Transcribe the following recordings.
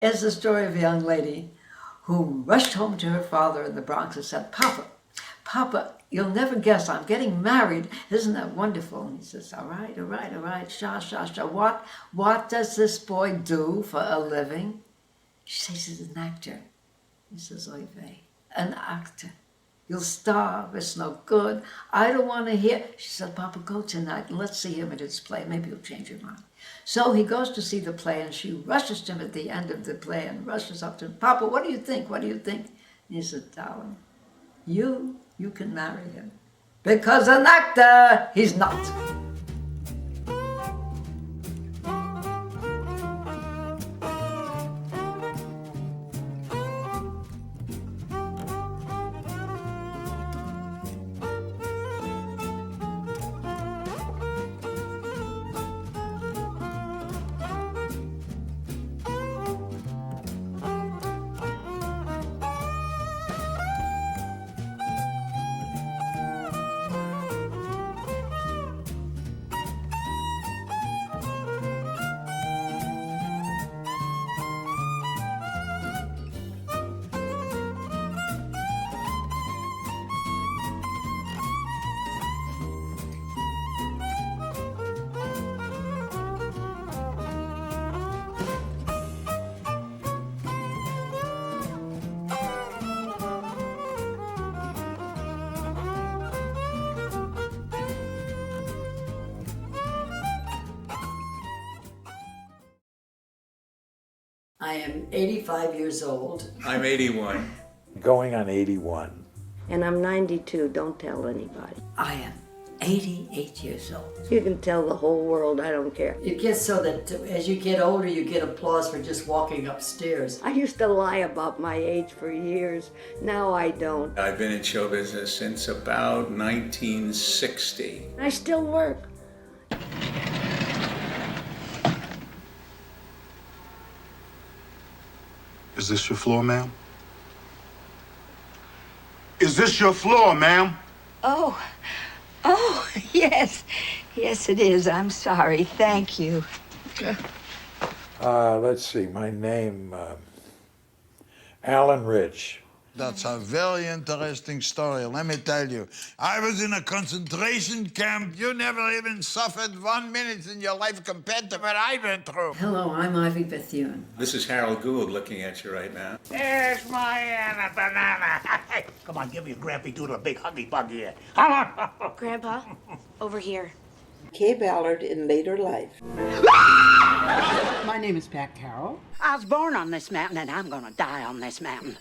It's the story of a young lady who rushed home to her father in the Bronx and said, Papa, Papa, you'll never guess, I'm getting married. Isn't that wonderful? And he says, all right. Sha. What does this boy do for a living? She says, he's an actor. He says, oy vey, an actor. You'll starve, it's no good. I don't want to hear. She said, Papa, go tonight and let's see him at his play. Maybe he'll change your mind. So he goes to see the play and she rushes to him at the end of the play and rushes up to him. Papa, what do you think? What do you think? And he said, darling, you can marry him. Because an actor, he's not. I am 85 years old. I'm 81. Going on 81. And I'm 92, don't tell anybody. I am 88 years old. You can tell the whole world, I don't care. It gets so that as you get older, you get applause for just walking upstairs. I used to lie about my age for years. Now I don't. I've been in show business since about 1960. I still work. Is this your floor, ma'am? Is this your floor, ma'am? Oh, yes. Yes, it is. I'm sorry. Thank you. Let's see, my name, Alan Rich. That's a very interesting story, let me tell you. I was in a concentration camp. You never even suffered 1 minute in your life compared to what I went through. Hello, I'm Ivy Bethune. This is Harold Gould looking at you right now. There's my Anna Banana. Come on, give me a Grampy Doodle, a big huggy bug here. Come on. Grandpa, over here. Kaye Ballard in later life. My name is Pat Carroll. I was born on this mountain, and I'm gonna die on this mountain.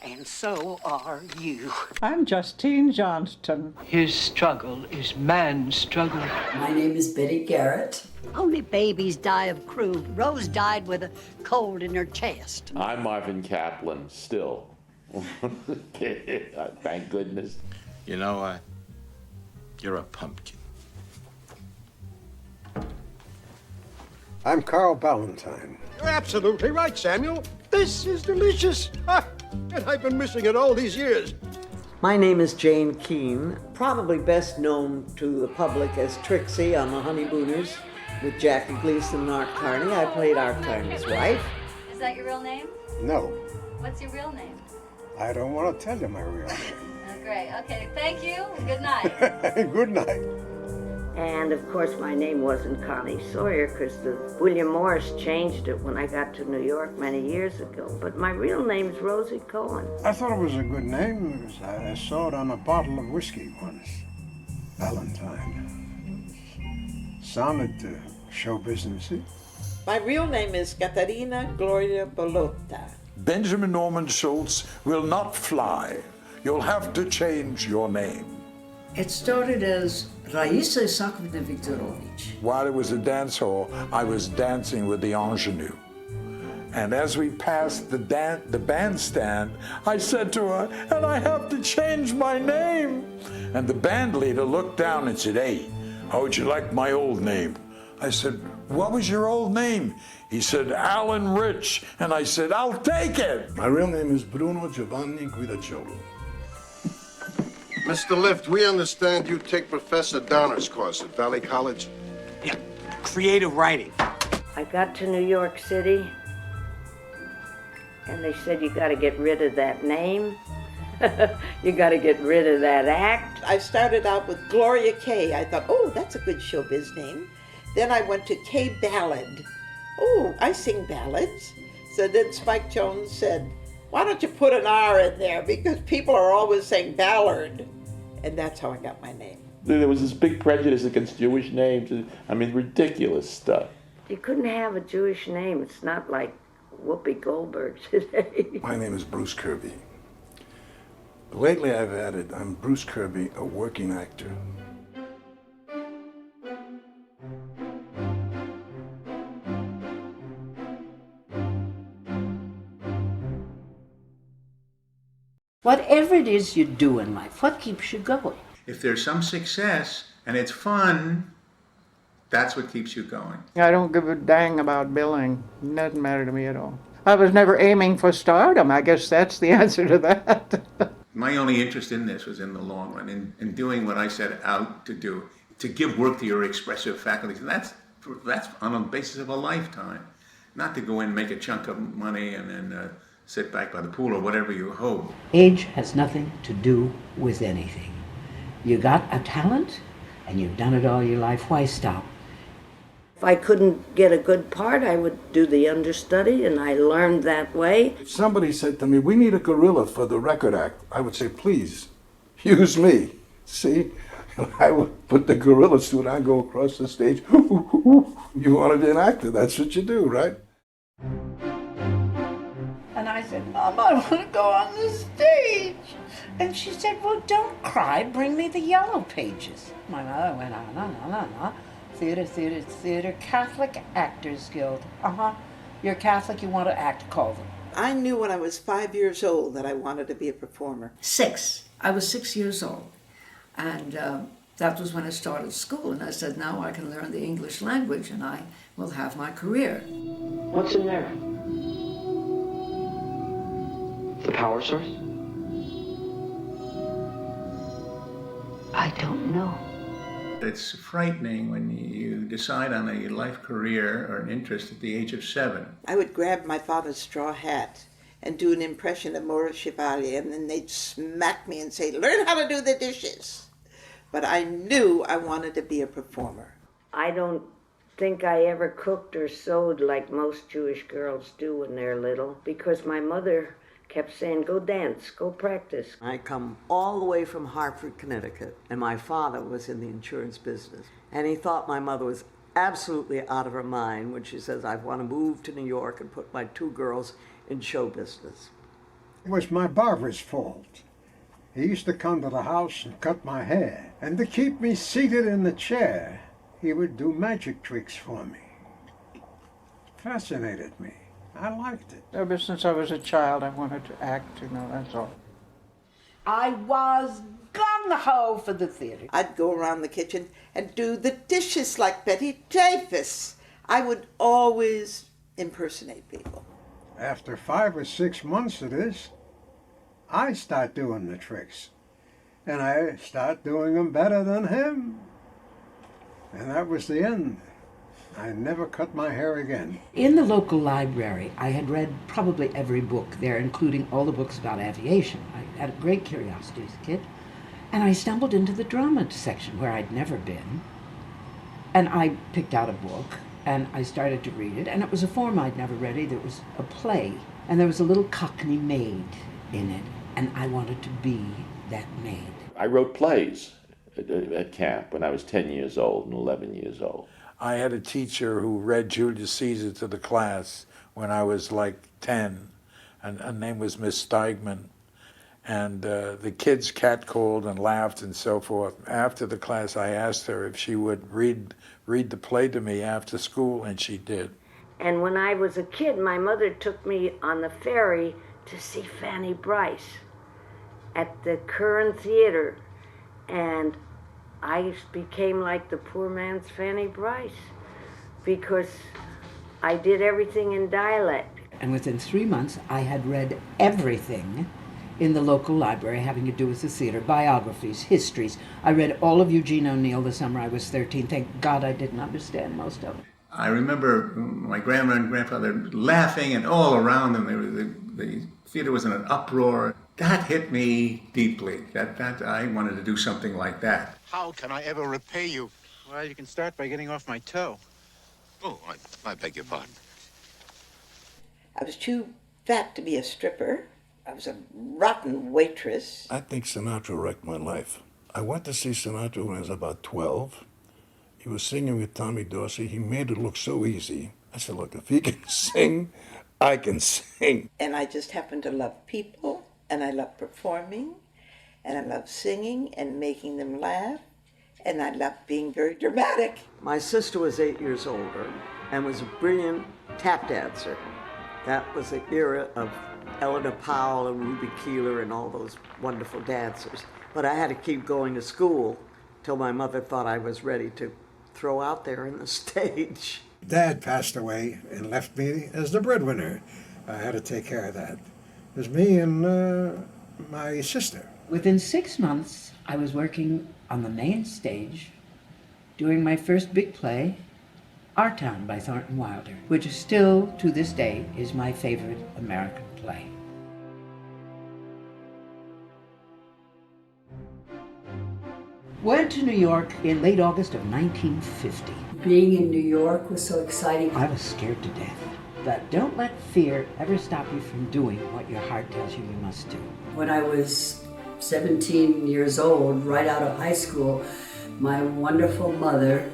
And so are you. I'm Justine Johnston. His struggle is man's struggle. My name is Betty Garrett. Only babies die of croup. Rose died with a cold in her chest. I'm Marvin Kaplan, still. Thank goodness. You know, you're a pumpkin. I'm Carl Ballantine. You're absolutely right, Samuel. This is delicious. And I've been missing it all these years. My name is Jane Keene, probably best known to the public as Trixie on The Honeymooners with Jackie Gleason and Art Carney. I played Art Carney's wife. Is that your real name? No. What's your real name? I don't want to tell you my real name. Oh, great. Okay, thank you. Good night. Good night. And of course my name wasn't Connie Sawyer because William Morris changed it when I got to New York many years ago. But my real name's Rosie Cohen. I thought it was a good name because I saw it on a bottle of whiskey once. Ballantine. Sounded show businessy. My real name is Caterina Gloria Bolotta. Benjamin Norman Schultz will not fly. You'll have to change your name. It started as Raisa Isakovna Viktorovich. While it was a dance hall, I was dancing with the ingenue. And as we passed the bandstand, I said to her, and I have to change my name. And the band leader looked down and said, hey, how would you like my old name? I said, what was your old name? He said, Alan Rich. And I said, I'll take it. My real name is Bruno Giovanni Guidacciolo. Mr. Lift, we understand you take Professor Donner's course at Valley College. Yeah, creative writing. I got to New York City And they said, you got to get rid of that name. You got to get rid of that act. I started out with Gloria Kaye. I thought, oh, that's a good showbiz name. Then I went to Kaye Ballard. Oh, I sing ballads. So then Spike Jones said, why don't you put an R in there? Because people are always saying Ballard. And that's how I got my name. There was this big prejudice against Jewish names. I mean, ridiculous stuff. You couldn't have a Jewish name. It's not like Whoopi Goldberg today. My name is Bruce Kirby. Lately I've added, I'm Bruce Kirby, a working actor. Whatever it is you do in life, what keeps you going? If there's some success and it's fun, that's what keeps you going. I don't give a dang about billing. It doesn't matter to me at all. I was never aiming for stardom. I guess that's the answer to that. My only interest in this was in the long run, in doing what I set out to do, to give work to your expressive faculties. And that's on the basis of a lifetime, not to go in and make a chunk of money and then sit back by the pool or whatever you hope. Age has nothing to do with anything. You got a talent and you've done it all your life. Why stop? If I couldn't get a good part, I would do the understudy, and I learned that way. If somebody said to me, we need a gorilla for the record act, I would say, please, use me. See? I would put the gorilla suit on, go across the stage. You want to be an actor, that's what you do, right? And I said, Mom, I want to go on the stage. And she said, well, don't cry, bring me the yellow pages. My mother went on. Theater, Catholic Actors Guild. You're Catholic, you want to act, call them. I knew when I was 5 years old that I wanted to be a performer. 6. I was 6 years old. And that was when I started school. And I said, now I can learn the English language and I will have my career. What's in there? The power source? I don't know. It's frightening when you decide on a life career or an interest at the age of 7. I would grab my father's straw hat and do an impression of Maurice Chevalier, and then they'd smack me and say, learn how to do the dishes. But I knew I wanted to be a performer. I don't think I ever cooked or sewed like most Jewish girls do when they're little, because my mother kept saying, go dance, go practice. I come all the way from Hartford, Connecticut, and my father was in the insurance business. And he thought my mother was absolutely out of her mind when she says, I want to move to New York and put my 2 girls in show business. It was my barber's fault. He used to come to the house and cut my hair. And to keep me seated in the chair, he would do magic tricks for me. Fascinated me. I liked it. Ever since I was a child, I wanted to act, that's all. I was gung-ho for the theater. I'd go around the kitchen and do the dishes like Betty Davis. I would always impersonate people. After 5 or 6 months of this, I start doing the tricks. And I start doing them better than him. And that was the end. I never cut my hair again. In the local library, I had read probably every book there, including all the books about aviation. I had a great curiosity as a kid. And I stumbled into the drama section where I'd never been. And I picked out a book, and I started to read it. And it was a form I'd never read either. It was a play. And there was a little Cockney maid in it. And I wanted to be that maid. I wrote plays at camp when I was 10 years old and 11 years old. I had a teacher who read Julius Caesar to the class when I was like 10, and her name was Miss Steigman. And the kids catcalled and laughed and so forth. After the class, I asked her if she would read the play to me after school, and she did. And when I was a kid, my mother took me on the ferry to see Fanny Bryce at the Curran Theater. And I became like the poor man's Fanny Bryce because I did everything in dialect. And within 3 months, I had read everything in the local library having to do with the theater, biographies, histories. I read all of Eugene O'Neill the summer I was 13. Thank God I didn't understand most of it. I remember my grandma and grandfather laughing, and all around them, the theater was in an uproar. That hit me deeply. That I wanted to do something like that. How can I ever repay you? Well, you can start by getting off my toe. Oh, I beg your pardon. I was too fat to be a stripper. I was a rotten waitress. I think Sinatra wrecked my life. I went to see Sinatra when I was about 12. He was singing with Tommy Dorsey. He made it look so easy. I said, look, if he can sing, I can sing. And I just happened to love people, and I love performing, and I love singing and making them laugh, and I love being very dramatic. My sister was 8 years older and was a brilliant tap dancer. That was the era of Eleanor Powell and Ruby Keeler and all those wonderful dancers. But I had to keep going to school till my mother thought I was ready to throw out there in the stage. Dad passed away and left me as the breadwinner. I had to take care of that. It was me and my sister. Within 6 months, I was working on the main stage, doing my first big play, Our Town by Thornton Wilder, which still, to this day, is my favorite American play. Went to New York in late August of 1950. Being in New York was so exciting. I was scared to death. But don't let fear ever stop you from doing what your heart tells you you must do. When I was 17 years old, right out of high school, my wonderful mother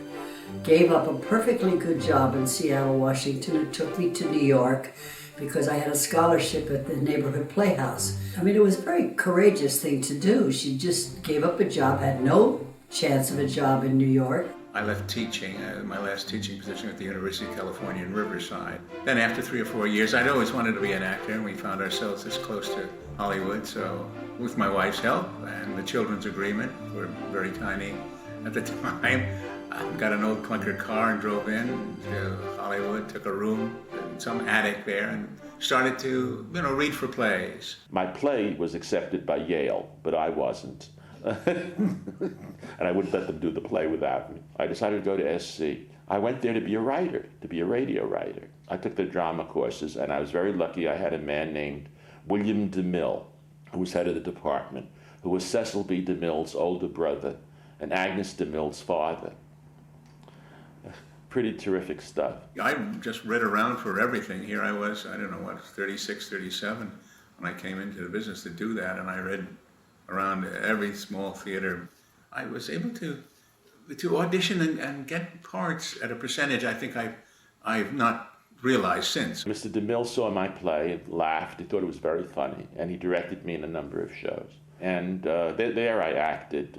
gave up a perfectly good job in Seattle, Washington, and took me to New York because I had a scholarship at the neighborhood playhouse. I mean, it was a very courageous thing to do. She just gave up a job, had no chance of a job in New York. I left teaching, my last teaching position at the University of California in Riverside. Then after 3 or 4 years, I'd always wanted to be an actor, and we found ourselves this close to Hollywood. So with my wife's help and the children's agreement, we're very tiny at the time, I got an old clunker car and drove in to Hollywood, took a room in some attic there, and started to, read for plays. My play was accepted by Yale, but I wasn't. And I wouldn't let them do the play without me. I decided to go to SC. I went there to be a writer, to be a radio writer. I took the drama courses, and I was very lucky. I had a man named William DeMille, who was head of the department, who was Cecil B. DeMille's older brother and Agnes DeMille's father. Pretty terrific stuff. I just read around for everything. Here I was, 36, 37, when I came into the business to do that, and I read around every small theater. I was able to audition and get parts at a percentage I think I've not realized since. Mr. DeMille saw my play and laughed. He thought it was very funny, and he directed me in a number of shows. And there I acted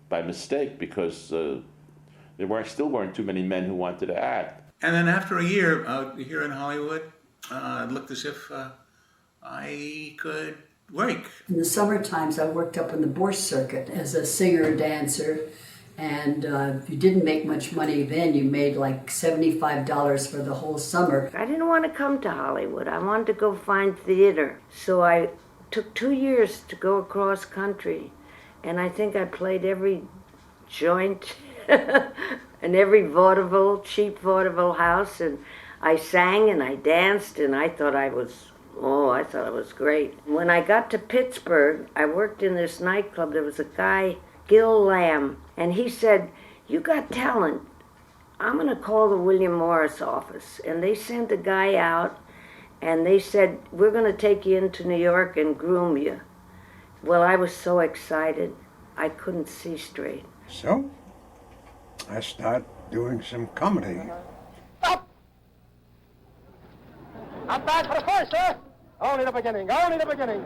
by mistake because there still weren't too many men who wanted to act. And then after a year out here in Hollywood, it looked as if I could work. In the summer times, I worked up in the Borscht circuit as a singer, dancer, and if you didn't make much money then, you made like $75 for the whole summer. I didn't want to come to Hollywood. I wanted to go find theater. So I took 2 years to go across country, and I think I played every joint and every vaudeville, cheap vaudeville house, and I sang and I danced, and I thought I was great. When I got to Pittsburgh, I worked in this nightclub. There was a guy, Gil Lamb, and he said, "You got talent. I'm going to call the William Morris office." And they sent a guy out, and they said, "We're going to take you into New York and groom you." Well, I was so excited, I couldn't see straight. So I started doing some comedy. I'm back for the first, sir. Only the beginning, only the beginning.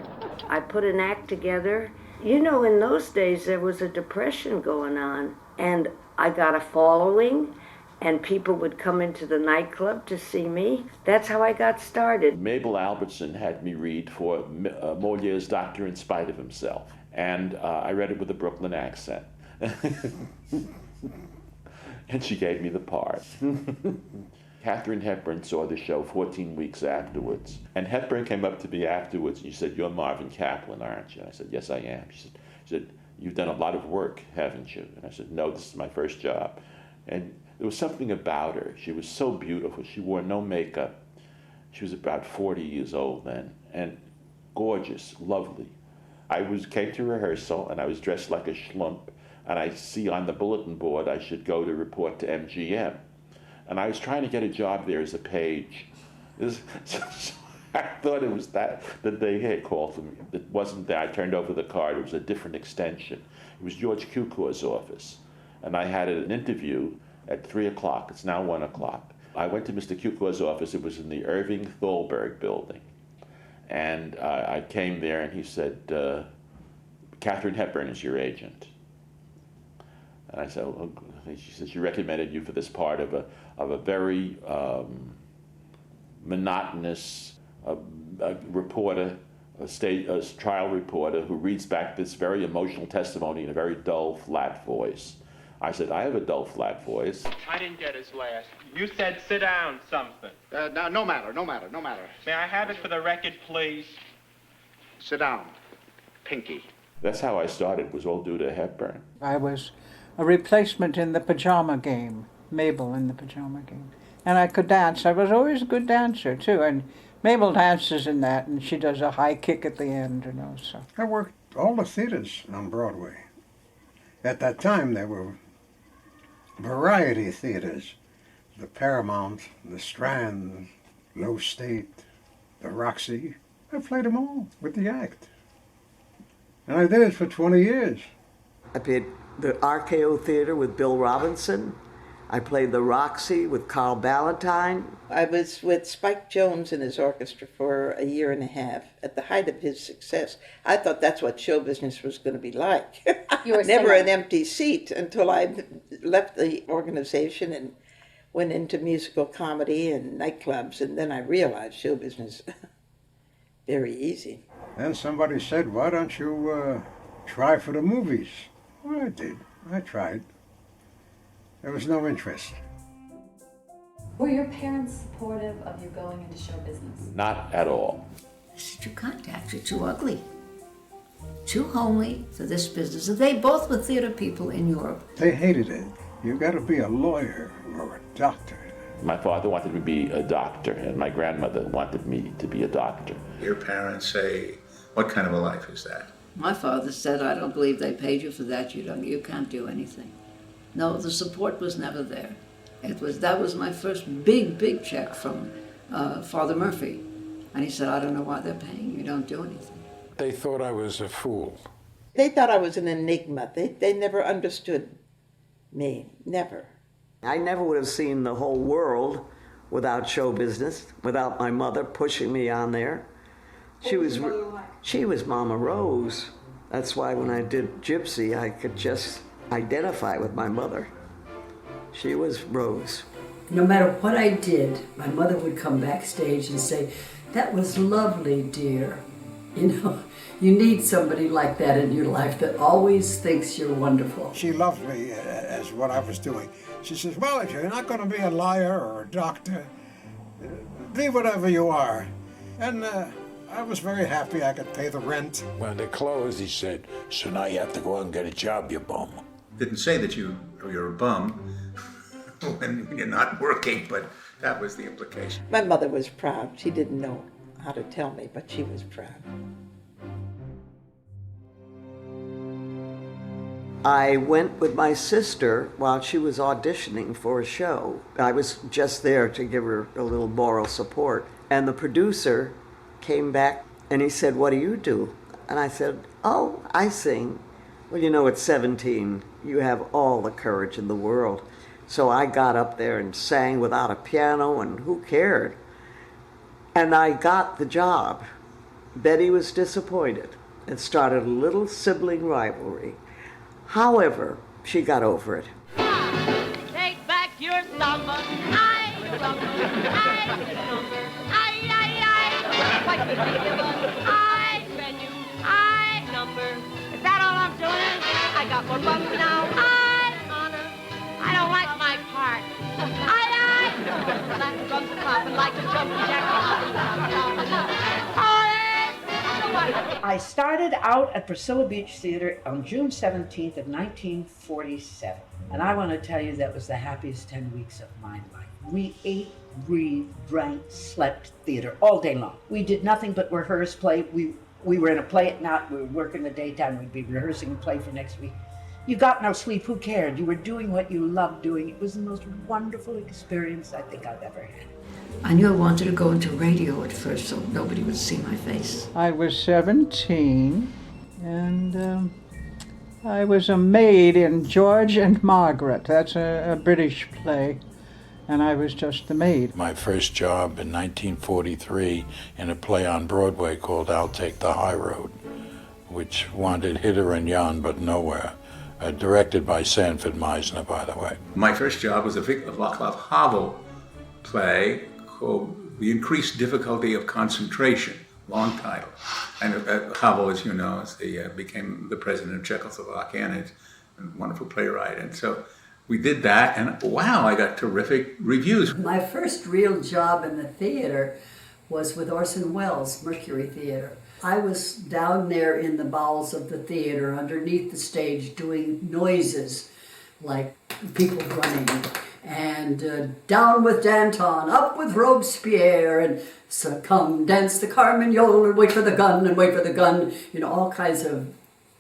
I put an act together. In those days there was a depression going on, and I got a following, and people would come into the nightclub to see me. That's how I got started. Mabel Albertson had me read for Moliere's Doctor in Spite of Himself, and I read it with a Brooklyn accent. And she gave me the part. Katharine Hepburn saw the show 14 weeks afterwards. And Hepburn came up to me afterwards and she said, "You're Marvin Kaplan, aren't you?" And I said, "Yes, I am." She said, "You've done a lot of work, haven't you?" And I said, "No, this is my first job." And There was something about her. She was so beautiful. She wore no makeup. She was about 40 years old then, and gorgeous, lovely. I came to rehearsal, and I was dressed like a schlump, and I see on the bulletin board I should go to report to MGM. And I was trying to get a job there as a page. I thought it was that they had called for me. It wasn't that. I turned over the card. It was a different extension. It was George Cukor's office. And I had an interview at 3 o'clock. It's now 1 o'clock. I went to Mr. Cukor's office. It was in the Irving Thalberg building. And I came there, and he said, Katharine Hepburn is your agent. And I said, oh, she said, she recommended you for this part of a very monotonous reporter, a trial reporter who reads back this very emotional testimony in a very dull, flat voice. I said, I have a dull, flat voice. I didn't get his last. You said sit down something. No matter. May I have it for the record, please? Sit down. Pinky. That's how I started. It was all due to Hepburn. I was a replacement in the pajama game, Mabel in the pajama game. And I could dance. I was always a good dancer, too. And Mabel dances in that, and she does a high kick at the end, you know, so. I worked all the theaters on Broadway. At that time, there were variety theaters. The Paramount, the Strand, Low State, the Roxy. I played them all with the act. And I did it for 20 years. I played the RKO Theater with Bill Robinson. I played the Roxy with Carl Ballantine. I was with Spike Jones and his orchestra for a year and a half at the height of his success. I thought that's what show business was going to be like. You were Never singing. an empty seat until I left the organization and went into musical comedy and nightclubs, and then I realized show business very easy. Then somebody said, why don't you try for the movies? Well, I did. I tried. There was no interest. Were your parents supportive of you going into show business? Not at all. They said, you can't act, you're too ugly, too homely for this business. And they both were theater people in Europe. They hated it. You got to be a lawyer or a doctor. My father wanted me to be a doctor, and my grandmother wanted me to be a doctor. Your parents say, what kind of a life is that? My father said, I don't believe they paid you for that. You can't do anything. No, the support was never there. That was my first big check from Father Murphy. And he said, I don't know why they're paying you. You don't do anything. They thought I was a fool. They thought I was an enigma. They never understood me, never. I never would have seen the whole world without show business, without my mother pushing me on there. She was Mama Rose. That's why when I did Gypsy, I could just identify with my mother. She was Rose. No matter what I did, my mother would come backstage and say, that was lovely, dear. You know, you need somebody like that in your life that always thinks you're wonderful. She loved me as what I was doing. She says, well, if you're not going to be a liar or a doctor, be whatever you are. And I was very happy I could pay the rent. When they closed, he said, so now you have to go out and get a job, you bum. Didn't say that you're a bum when you're not working, but that was the implication. My mother was proud. She didn't know how to tell me, but she was proud. I went with my sister while she was auditioning for a show. I was just there to give her a little moral support. And the producer came back and he said, what do you do? And I said, oh, I sing. Well, you know, at 17, you have all the courage in the world. So I got up there and sang without a piano, and who cared? And I got the job. Betty was disappointed. It started a little sibling rivalry. However, she got over it. Take back your number. I number. What could be given? I menu. I number. Is that all I'm doing? I got more bucks now. I honor. I don't like my part. I like drums and clapping like the jumping jack. I started out at Priscilla Beach Theater on June 17th of 1947. And I want to tell you that was the happiest 10 weeks of my life. We ate, breathed, drank, slept theater all day long. We did nothing but rehearse, play. We were in a play at night, we would work in the daytime, we'd be rehearsing a play for next week. You got no sleep, who cared? You were doing what you loved doing. It was the most wonderful experience I think I've ever had. I knew I wanted to go into radio at first so nobody would see my face. I was 17, and I was a maid in George and Margaret. That's a British play, and I was just the maid. My first job in 1943 in a play on Broadway called I'll Take the High Road, which wanted hither and yon but nowhere. Directed by Sanford Meisner, by the way. My first job was a Václav Havel play called The Increased Difficulty of Concentration, long title. And Havel, as you know, became the president of Czechoslovakia and is a wonderful playwright. And so we did that, and wow, I got terrific reviews. My first real job in the theater was with Orson Welles' Mercury Theater. I was down there in the bowels of the theater, underneath the stage, doing noises like people running, and down with Danton, up with Robespierre, and so come dance the Carmagnole, and wait for the gun, and wait for the gun, you know, all kinds of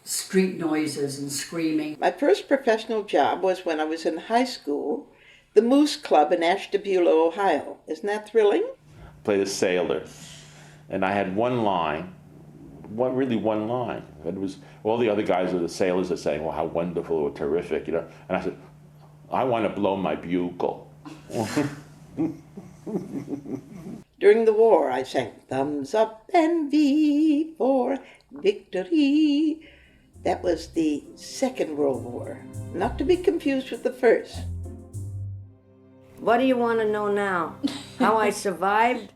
street noises and screaming. My first professional job was when I was in high school, the Moose Club in Ashtabula, Ohio. Isn't that thrilling? Played a sailor, and I had one line. Really one line. And it was all the other guys, the sailors, are saying, well, how wonderful or terrific, you know. And I said, I want to blow my bugle. During the war, I sang Thumbs Up and V for Victory. That was the Second World War, not to be confused with the First. What do you want to know now? How I survived?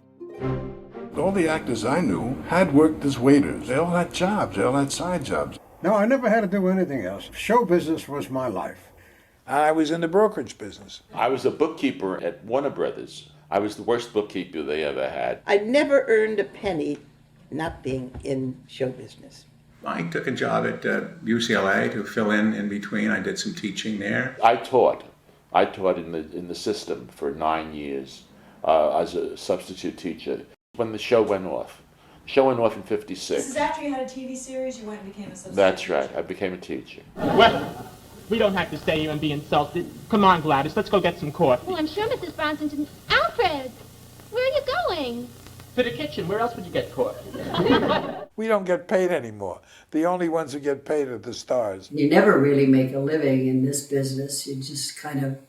All the actors I knew had worked as waiters. They all had jobs. They all had side jobs. No, I never had to do anything else. Show business was my life. I was in the brokerage business. I was a bookkeeper at Warner Brothers. I was the worst bookkeeper they ever had. I never earned a penny not being in show business. I took a job at UCLA to fill in between. I did some teaching there. I taught in the system for 9 years as a substitute teacher. When the show went off. The show went off in 56. This is after you had a TV series, you went and became a substitute. That's right. I became a teacher. Well, we don't have to stay here and be insulted. Come on, Gladys, let's go get some coffee. Well, I'm sure Mrs. Bronson didn't... Alfred! Where are you going? To the kitchen. Where else would you get coffee? We don't get paid anymore. The only ones who get paid are the stars. You never really make a living in this business. You just kind of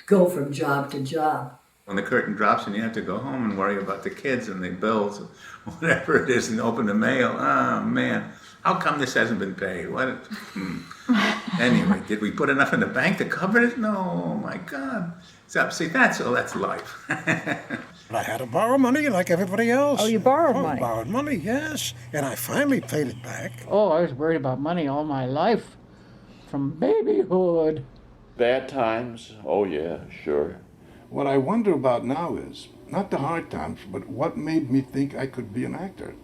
go from job to job. When the curtain drops and you have to go home and worry about the kids and the bills, whatever it is, and open the mail, oh man, how come this hasn't been paid? Anyway, did we put enough in the bank to cover it? No, oh my God. So, see, that's life. I had to borrow money like everybody else. Oh, you borrowed money? Borrowed money, yes. And I finally paid it back. Oh, I was worried about money all my life, from babyhood. Bad times? Oh yeah, sure. What I wonder about now is, not the hard times, but what made me think I could be an actor?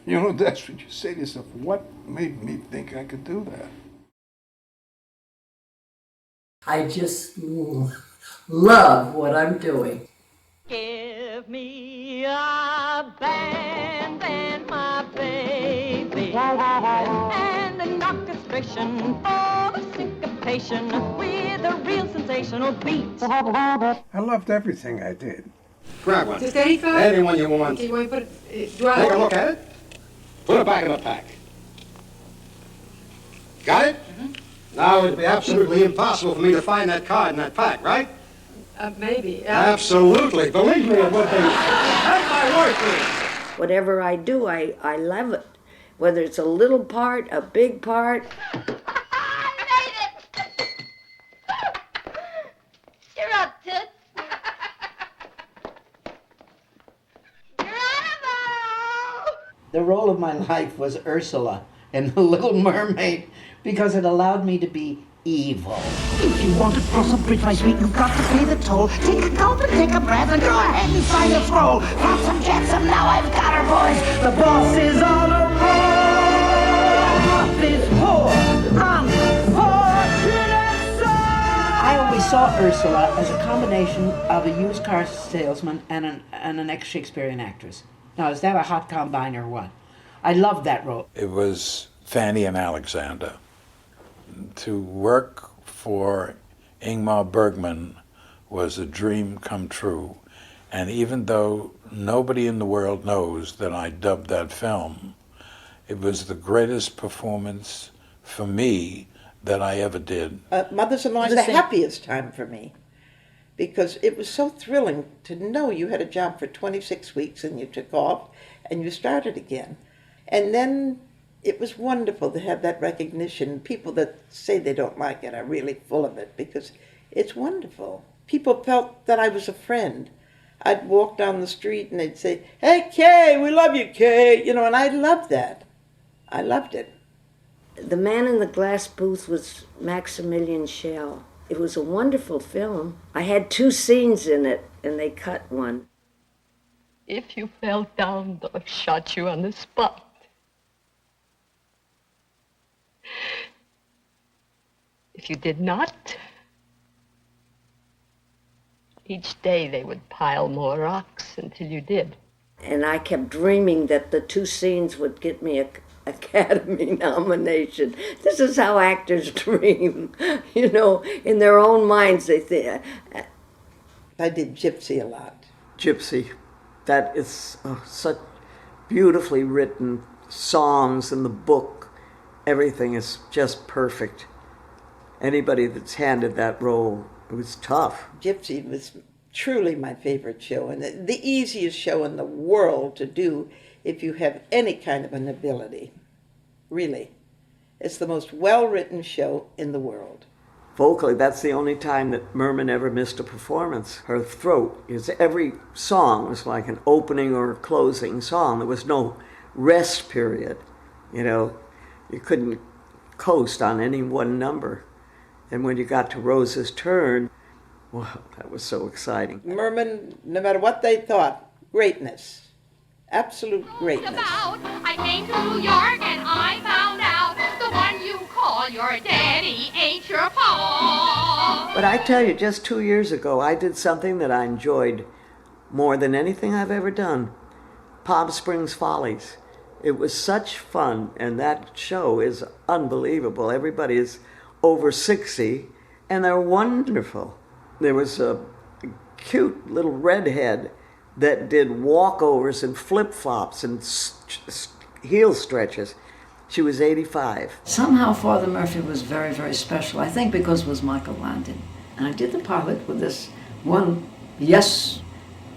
You know, that's what you say to yourself. What made me think I could do that? I just love what I'm doing. Give me a band and my baby, and an orchestration for the syncopation with a real sensational beat. I loved everything I did. Grab one. Just any kind? Any one you want. Okay, you want to put it, do Take a look at it. Put it back in the pack. Got it? Now it'd be absolutely impossible for me to find that card in that pack, right? Maybe. Absolutely. Believe me, it would be. Take my word for it. Whatever I do, I love it. Whether it's a little part, a big part. You're up, Toots. The role of my life was Ursula in The Little Mermaid because it allowed me to be evil. If you want to cross a bridge, my sweet, you've got to pay the toll. Take a gulp and take a breath and go ahead and sign the scroll. Flotsam Jetsam, now I've got her, boys. The boss is on a roll. This poor, unfortunate soul. I always saw Ursula as a combination of a used car salesman and an ex-Shakespearean actress. Now, is that a hot combine or what? I loved that role. It was Fanny and Alexander. To work for Ingmar Bergman was a dream come true. And even though nobody in the world knows that I dubbed that film, it was the greatest performance for me that I ever did. Mothers-in-law is the happiest time for me, because it was so thrilling to know you had a job for 26 weeks and you took off and you started again. And then it was wonderful to have that recognition. People that say they don't like it are really full of it, because it's wonderful. People felt that I was a friend. I'd walk down the street and they'd say, "Hey, Kaye, we love you, Kaye." You know, and I loved that. I loved it. The Man in the Glass Booth was Maximilian Schell. It was a wonderful film. I had 2 scenes in it, and they cut one. If you fell down, they'll have shot you on the spot. If you did not, each day they would pile more rocks until you did. And I kept dreaming that the 2 scenes would get me an Academy nomination. This is how actors dream. You know, in their own minds they think. I did Gypsy a lot. Gypsy, that is such beautifully written songs in the book. Everything is just perfect. Anybody that's handed that role, it was tough. Gypsy was truly my favorite show, and the easiest show in the world to do if you have any kind of an ability. Really. It's the most well-written show in the world. Vocally, that's the only time that Merman ever missed a performance. Her throat, every song was like an opening or a closing song. There was no rest period. You know, you couldn't coast on any one number. And when you got to Rose's turn, wow, that was so exciting. Merman, no matter what they thought, greatness. Absolute greatness. I came to New York and I found out the one you call your daddy ain't your pa. But I tell you, just 2 years ago, I did something that I enjoyed more than anything I've ever done. Palm Springs Follies. It was such fun, and that show is unbelievable. Everybody is over 60, and they're wonderful. There was a cute little redhead that did walkovers and flip-flops and heel stretches. She was 85. Somehow Father Murphy was very, very special. I think because it was Michael Landon. And I did the pilot with this one yes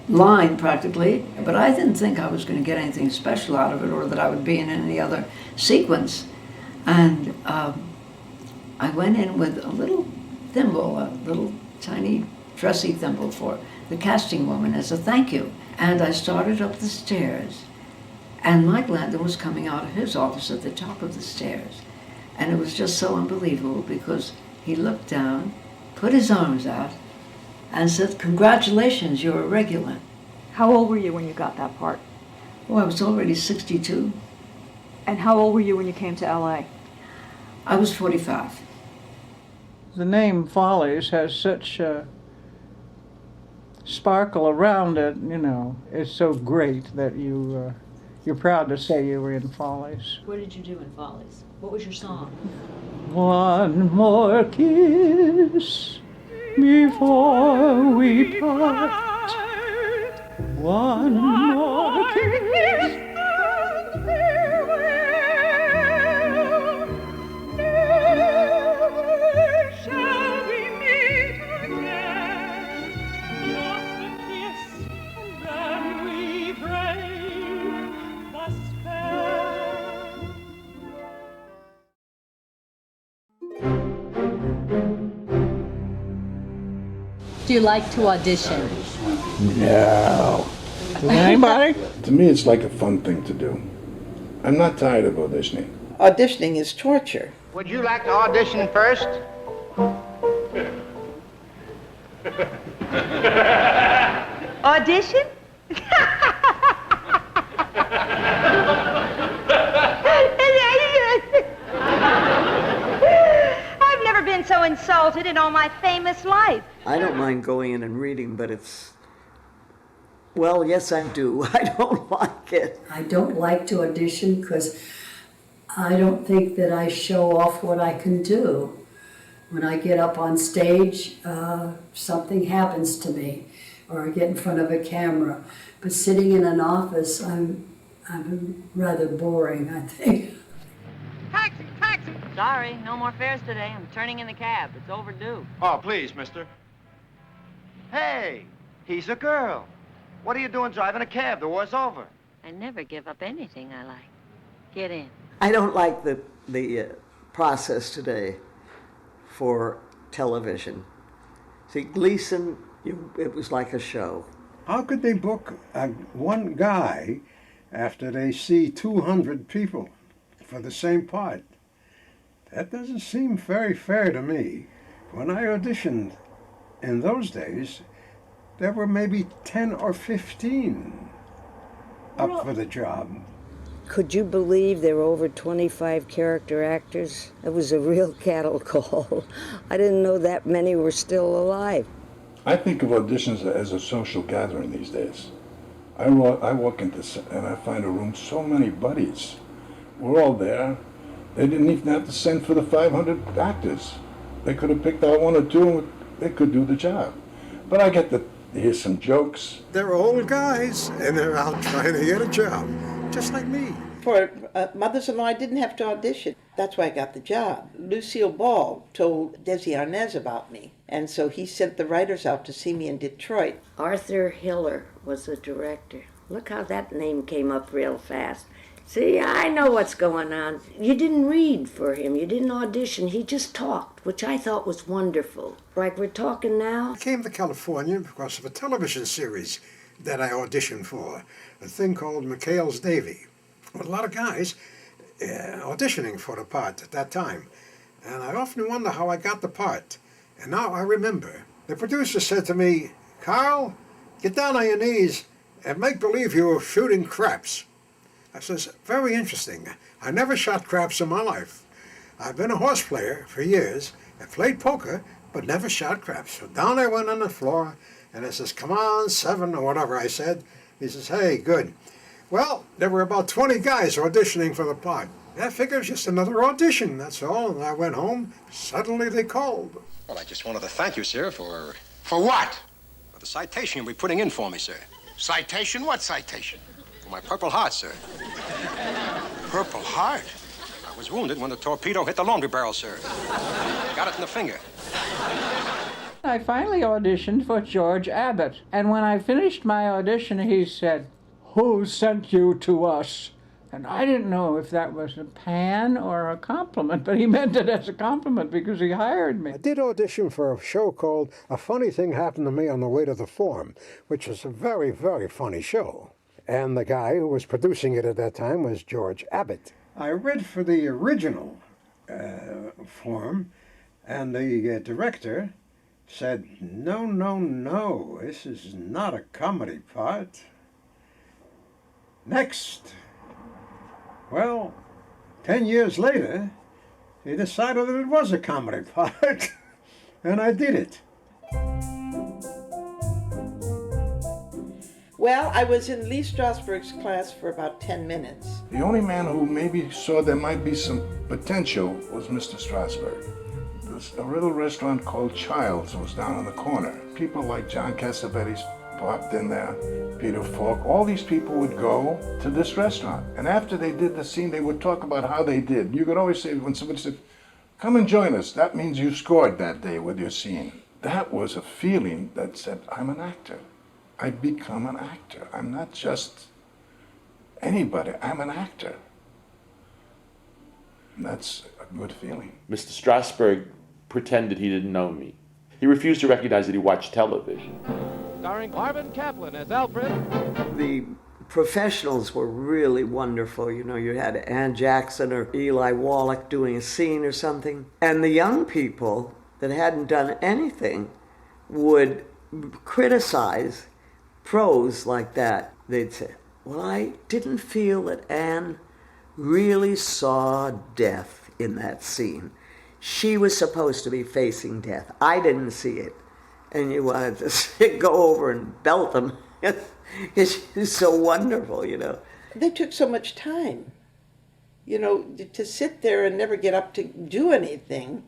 line practically, but I didn't think I was going to get anything special out of it or that I would be in any other sequence. And I went in with a little thimble, a little tiny dressy thimble for the casting woman as a thank you. And I started up the stairs, and Mike Landon was coming out of his office at the top of the stairs. And it was just so unbelievable because he looked down, put his arms out, and said, "Congratulations, you're a regular." How old were you when you got that part? Oh, I was already 62. And how old were you when you came to LA? I was 45. The name Follies has such a sparkle around it, you know. It's so great that you're proud to say you were in Follies. What did you do in Follies? What was your song? One more kiss before we part. One more kiss and farewell. Never shall we meet again. Just a kiss and then we break the spell. Do you like to audition? No. Anybody? To me, it's like a fun thing to do. I'm not tired of auditioning. Auditioning is torture. Would you like to audition first? Audition? I've never been so insulted in all my famous life. I don't mind going in and reading, but well, yes, I do. I don't like it. I don't like to audition because I don't think that I show off what I can do. When I get up on stage, something happens to me, or I get in front of a camera. But sitting in an office, I'm rather boring, I think. Taxi, taxi! Sorry, no more fares today. I'm turning in the cab. It's overdue. Oh, please, mister. Hey, he's a girl. What are you doing driving a cab? The war's over. I never give up anything I like. Get in. I don't like the process today for television. See, Gleason, it was like a show. How could they book one guy after they see 200 people for the same part? That doesn't seem very fair to me. When I auditioned in those days, there were maybe 10 or 15 up for the job. Could you believe there were over 25 character actors? It was a real cattle call. I didn't know that many were still alive. I think of auditions as a social gathering these days. I walk into and I find a room, so many buddies. We're all there. They didn't even have to send for the 500 actors. They could have picked out one or two and they could do the job. But I get to hear some jokes. They're old guys, and they're out trying to get a job, just like me. For mothers-in-law, I didn't have to audition. That's why I got the job. Lucille Ball told Desi Arnaz about me, and so he sent the writers out to see me in Detroit. Arthur Hiller was the director. Look how that name came up real fast. See, I know what's going on. You didn't read for him. You didn't audition. He just talked, which I thought was wonderful. Like we're talking now. I came to California because of a television series that I auditioned for, a thing called McHale's Davy. With a lot of guys auditioning for the part at that time. And I often wonder how I got the part. And now I remember. The producer said to me, "Carl, get down on your knees and make believe you were shooting craps." I says, "Very interesting. I never shot craps in my life. I've been a horse player for years and played poker, but never shot craps." So down I went on the floor, and I says, "Come on, 7," or whatever I said. He says, "Hey, good." Well, there were about 20 guys auditioning for the part. I figured it was just another audition, that's all. And I went home. Suddenly they called. Well, I just wanted to thank you, sir, for... For what? For the citation you'll be putting in for me, sir. Citation? What citation? For my Purple Heart, sir. Purple Heart? I was wounded when the torpedo hit the laundry barrel, sir. Got it in the finger. I finally auditioned for George Abbott, and when I finished my audition, he said, "Who sent you to us?" And I didn't know if that was a pan or a compliment, but he meant it as a compliment because he hired me. I did audition for a show called A Funny Thing Happened to Me on the Way to the Forum, which was a very, very funny show. And the guy who was producing it at that time was George Abbott. I read for the original form, and the director said, "No, no, no, this is not a comedy part. Next." Well, 10 years later, he decided that it was a comedy part, and I did it. Well, I was in Lee Strasberg's class for about 10 minutes. The only man who maybe saw there might be some potential was Mr. Strasberg. There's a little restaurant called Child's was down on the corner. People like John Cassavetes popped in there, Peter Falk. All these people would go to this restaurant. And after they did the scene, they would talk about how they did. You could always say, when somebody said, "Come and join us," that means you scored that day with your scene. That was a feeling that said, I'm an actor. I become an actor. I'm not just anybody. I'm an actor. And that's a good feeling. Mr. Strasberg pretended he didn't know me. He refused to recognize that he watched television. Starring Marvin Kaplan as Alfred. The professionals were really wonderful. You know, you had Ann Jackson or Eli Wallach doing a scene or something. And the young people that hadn't done anything would criticize prose like that. They'd say, well, I didn't feel that Anne really saw death in that scene. She was supposed to be facing death. I didn't see it. And you wanted to go over and belt them because she's so wonderful, you know. They took so much time, you know, to sit there and never get up to do anything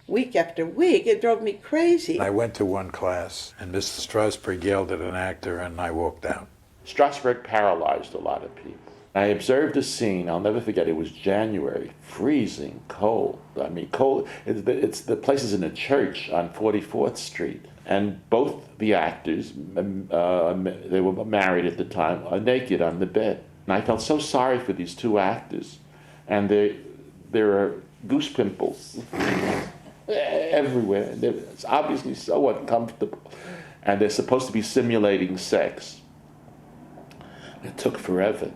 week after week. It drove me crazy. I went to one class, and Mr. Strasberg yelled at an actor, and I walked out. Strasberg paralyzed a lot of people. I observed a scene, I'll never forget, it was January, freezing cold. I mean, cold, it's the place is in a church on 44th Street. And both the actors, they were married at the time, are naked on the bed. And I felt so sorry for these two actors. And there are goose pimples everywhere. And it's obviously so uncomfortable. And they're supposed to be simulating sex. It took forever.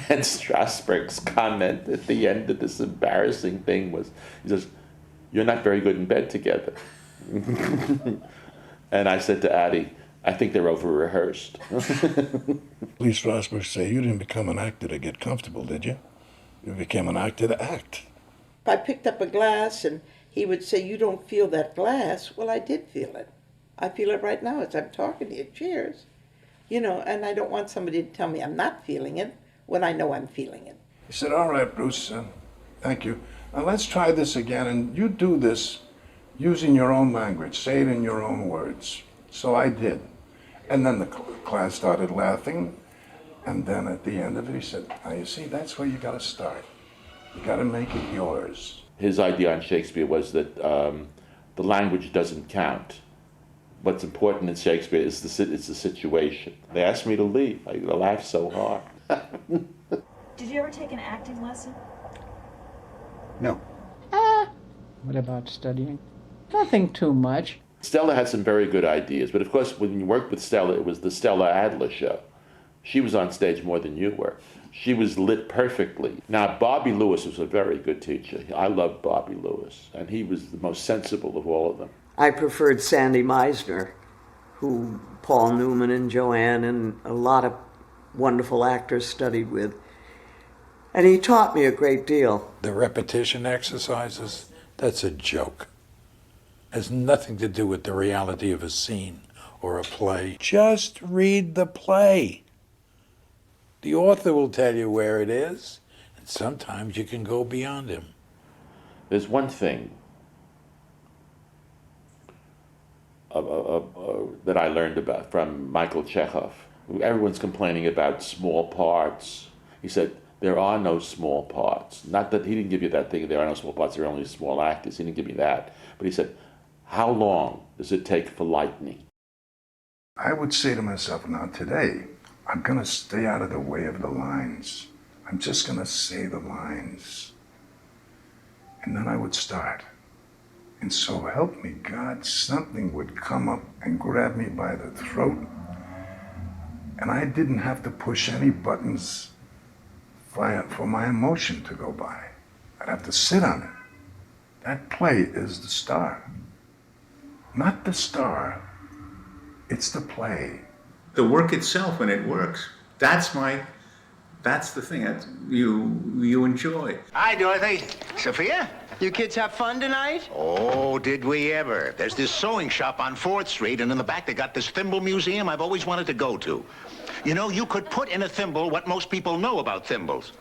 And Strasberg's comment at the end of this embarrassing thing was, he says, "You're not very good in bed together." And I said to Addie, "I think they're over-rehearsed." Lee Strasberg said, you didn't become an actor to get comfortable, did you? You became an actor to act. If I picked up a glass and he would say, "You don't feel that glass," well, I did feel it. I feel it right now as I'm talking to you. Cheers. You know, and I don't want somebody to tell me I'm not feeling it when I know I'm feeling it. He said, all right, Bruce, thank you. Now let's try this again, and you do this using your own language. Say it in your own words. So I did. And then the class started laughing, and then at the end of it, he said, now you see, that's where you got to start. You got to make it yours. His idea on Shakespeare was that the language doesn't count. What's important in Shakespeare is it's the situation. They asked me to leave. I laughed so hard. Did you ever take an acting lesson? No. What about studying? Nothing too much. Stella had some very good ideas, but of course when you worked with Stella, it was the Stella Adler show. She was on stage more than you were. She was lit perfectly. Now, Bobby Lewis was a very good teacher. I loved Bobby Lewis, and he was the most sensible of all of them. I preferred Sandy Meisner, who Paul Newman and Joanne and a lot of wonderful actors studied with. And he taught me a great deal. The repetition exercises, that's a joke. Has nothing to do with the reality of a scene or a play. Just read the play. The author will tell you where it is, and sometimes you can go beyond him. There's one thing that I learned about from Michael Chekhov. Everyone's complaining about small parts. He said, there are no small parts. Not that he didn't give you that thing, there are no small parts, there are only small actors. He didn't give me that. But he said, how long does it take for lightning? I would say to myself, now today, I'm going to stay out of the way of the lines. I'm just going to say the lines. And then I would start. And so help me God, something would come up and grab me by the throat. And I didn't have to push any buttons for my emotion to go by. I'd have to sit on it. That play is the star. Not the star, it's the play. The work itself, when it works, that's the thing that you enjoy. Hi, Dorothy. Sophia? You kids have fun tonight? Oh, did we ever. There's this sewing shop on 4th Street, and in the back they got this thimble museum I've always wanted to go to. You know, you could put in a thimble what most people know about thimbles.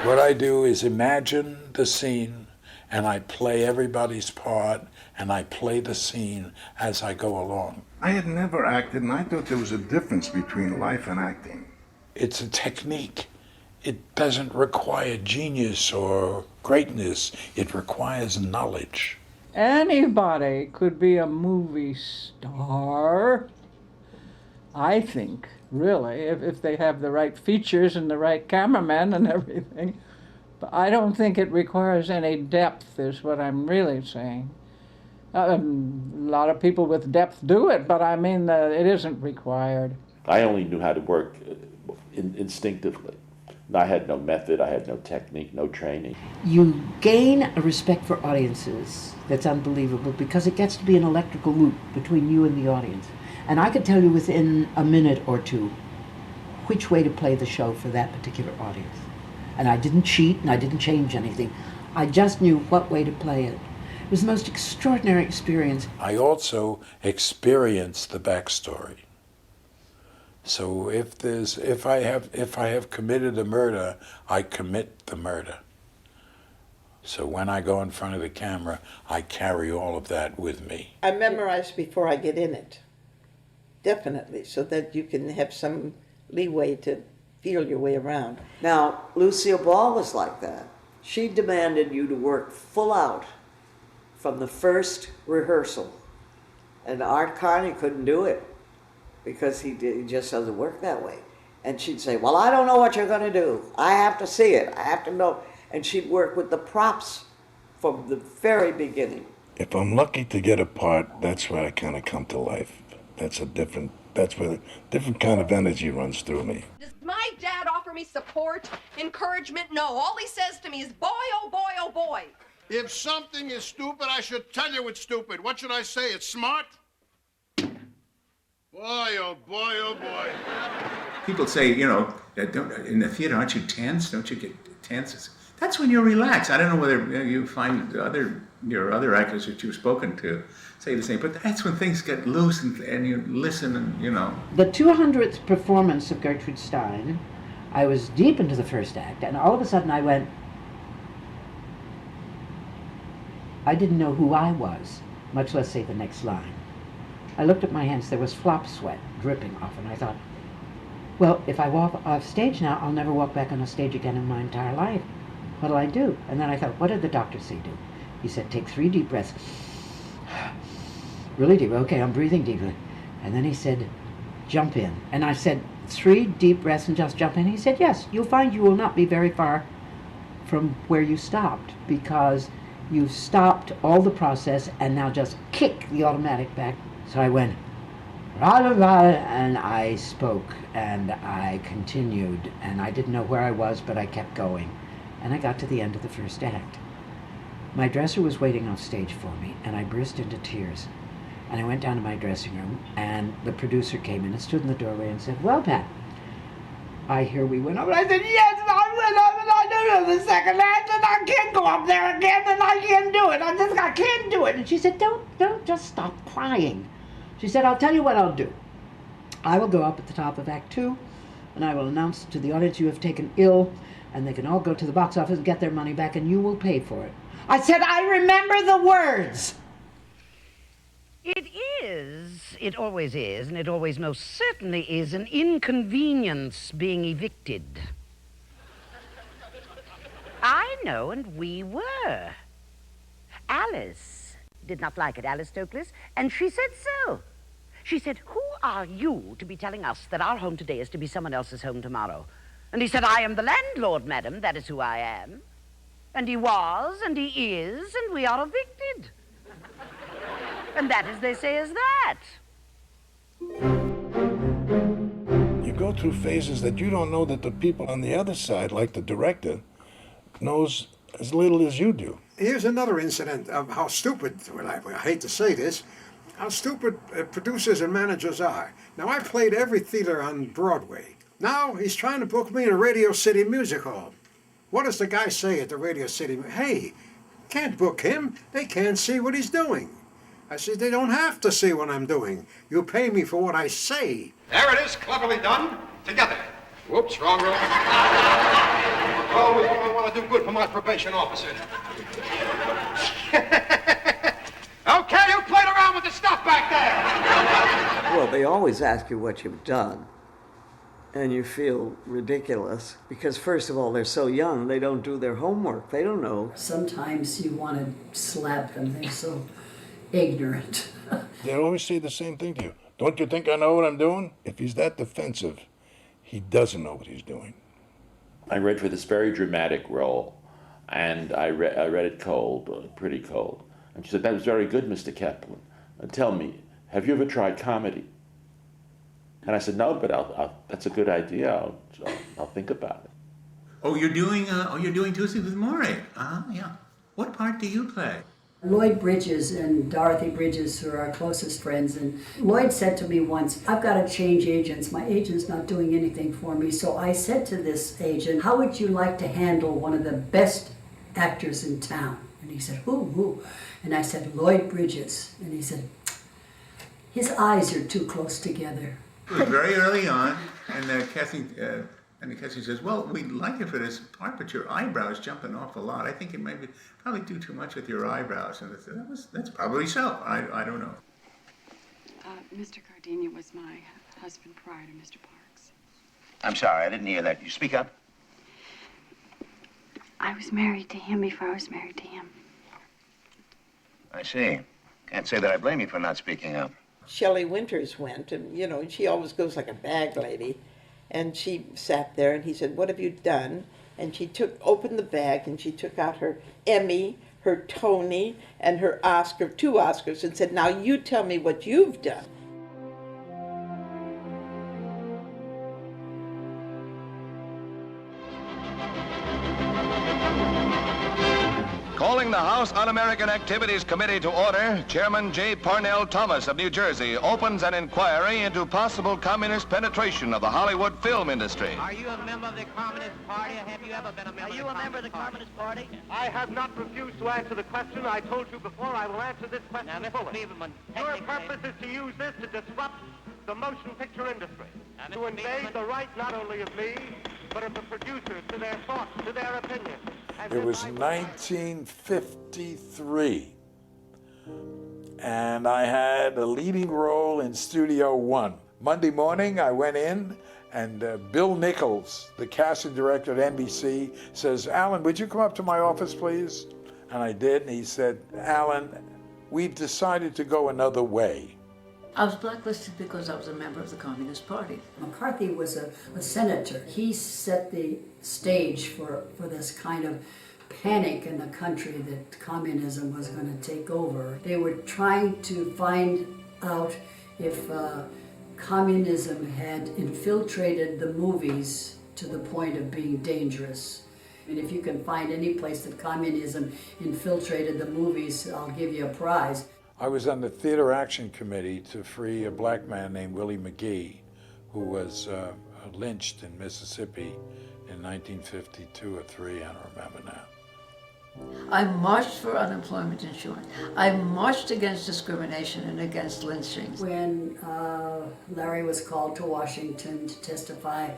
What I do is imagine the scene, and I play everybody's part, and I play the scene as I go along. I had never acted, and I thought there was a difference between life and acting. It's a technique. It doesn't require genius or greatness. It requires knowledge. Anybody could be a movie star, I think, really, if they have the right features and the right cameraman and everything. But I don't think it requires any depth, is what I'm really saying. A lot of people with depth do it, but I mean, it isn't required. I only knew how to work instinctively. I had no method, I had no technique, no training. You gain a respect for audiences that's unbelievable because it gets to be an electrical loop between you and the audience. And I could tell you within a minute or two which way to play the show for that particular audience. And I didn't cheat and I didn't change anything. I just knew what way to play it. It was the most extraordinary experience. I also experienced the backstory. So if I have committed a murder, I commit the murder. So when I go in front of the camera, I carry all of that with me. I memorize before I get in it, definitely, so that you can have some leeway to feel your way around. Now, Lucille Ball was like that. She demanded you to work full out from the first rehearsal. And Art Carney couldn't do it because he just doesn't work that way. And she'd say, well, I don't know what you're going to do. I have to see it. I have to know. And she'd work with the props from the very beginning. If I'm lucky to get a part, that's where I kind of come to life. That's where a different kind of energy runs through me. Does my dad offer me support, encouragement? No. All he says to me is, boy, oh boy, oh boy. If something is stupid, I should tell you it's stupid. What should I say? It's smart? Boy, oh boy, oh boy. People say, you know, in the theater, aren't you tense? Don't you get tense? That's when you're relaxed. I don't know whether you find your other actors that you've spoken to say the same, but that's when things get loose and you listen and, you know. The 200th performance of Gertrude Stein, I was deep into the first act, and all of a sudden I went, I didn't know who I was, much less say the next line. I looked at my hands, there was flop sweat dripping off, and I thought, well, if I walk off stage now, I'll never walk back on a stage again in my entire life. What'll I do? And then I thought, what did the doctor say do? He said, take 3 deep breaths. Really deep. Okay, I'm breathing deeply. And then he said, jump in. And I said, 3 deep breaths and just jump in. He said, yes, you'll find you will not be very far from where you stopped because you've stopped all the process and now just kick the automatic back. So I went, and I spoke and I continued and I didn't know where I was, but I kept going. And I got to the end of the first act. My dresser was waiting off stage for me, and I burst into tears. And I went down to my dressing room, and the producer came in and stood in the doorway and said, well, Pat, I hear we went up. And I said, yes, I went up, and I do the second act, and I can't go up there again, and I can't do it. I can't do it. And she said, don't just stop crying. She said, I'll tell you what I'll do. I will go up at the top of Act 2, and I will announce to the audience you have taken ill, and they can all go to the box office and get their money back, and you will pay for it. I said, I remember the words. It always is, and it always most certainly is an inconvenience being evicted. I know, and we were. Alice did not like it, Alice Stokely, and she said so. She said, who are you to be telling us that our home today is to be someone else's home tomorrow? And he said, I am the landlord, madam, that is who I am. And he was, and he is, and we are evicted. And that, as they say, is that. You go through phases that you don't know that the people on the other side, like the director, knows as little as you do. Here's another incident of how stupid, well, I hate to say this, how stupid producers and managers are. Now, I played every theater on Broadway. Now he's trying to book me in a Radio City music hall. What does the guy say at the Radio City? Hey, can't book him. They can't see what he's doing. I said, they don't have to see what I'm doing. You pay me for what I say. There it is, cleverly done. Together. Whoops, wrong room. Always want to do good for my probation officer. Okay, you played around with the stuff back there. Well, they always ask you what you've done. And you feel ridiculous because, first of all, they're so young, they don't do their homework. They don't know. Sometimes you want to slap them. They're so ignorant. They always say the same thing to you. Don't you think I know what I'm doing? If he's that defensive, he doesn't know what he's doing. I read for this very dramatic role, and I read it cold, pretty cold. And she said, that was very good, Mr. Kaplan. Tell me, have you ever tried comedy? And I said, no, but that's a good idea. I'll think about it. Oh, you're doing Tuesdays with Morey. Yeah. What part do you play? Lloyd Bridges and Dorothy Bridges are our closest friends, and Lloyd said to me once, I've got to change agents. My agent's not doing anything for me. So I said to this agent, how would you like to handle one of the best actors in town? And he said, who? And I said, Lloyd Bridges. And he said, his eyes are too close together. It was very early on, and Cassie says, well, we'd like it for this part, but your eyebrows jumping off a lot. I think it might probably do too much with your eyebrows. And I said, that's probably so. I don't know. Mr. Gardenia was my husband prior to Mr. Parks. I'm sorry, I didn't hear that. You speak up. I was married to him before I was married to him. I see. Can't say that I blame you for not speaking up. Shelley Winters went, and, you know, she always goes like a bag lady. And she sat there, and he said, what have you done? And she opened the bag, and she took out her Emmy, her Tony, and her Oscar, 2 Oscars, and said, now you tell me what you've done. Calling the House Un-American Activities Committee to order, Chairman J. Parnell Thomas of New Jersey opens an inquiry into possible communist penetration of the Hollywood film industry. Are you a member of the Communist Party, or have you ever been a member of the Communist Party? I have not refused to answer the question. I told you before I will answer this question fully. Your purpose is to use this to disrupt the motion picture industry, to invade the right not only of me, but of the producers to their thoughts, to their opinions. It was 1953, and I had a leading role in Studio One. Monday morning, I went in, and Bill Nichols, the casting director at NBC, says, Alan, would you come up to my office, please? And I did, and he said, Alan, we've decided to go another way. I was blacklisted because I was a member of the Communist Party. McCarthy was a senator. He set the stage for this kind of panic in the country that communism was going to take over. They were trying to find out if communism had infiltrated the movies to the point of being dangerous. And if you can find any place that communism infiltrated the movies, I'll give you a prize. I was on the Theater Action Committee to free a black man named Willie McGee, who was lynched in Mississippi in 1952 or 3, I don't remember now. I marched for unemployment insurance. I marched against discrimination and against lynching. When Larry was called to Washington to testify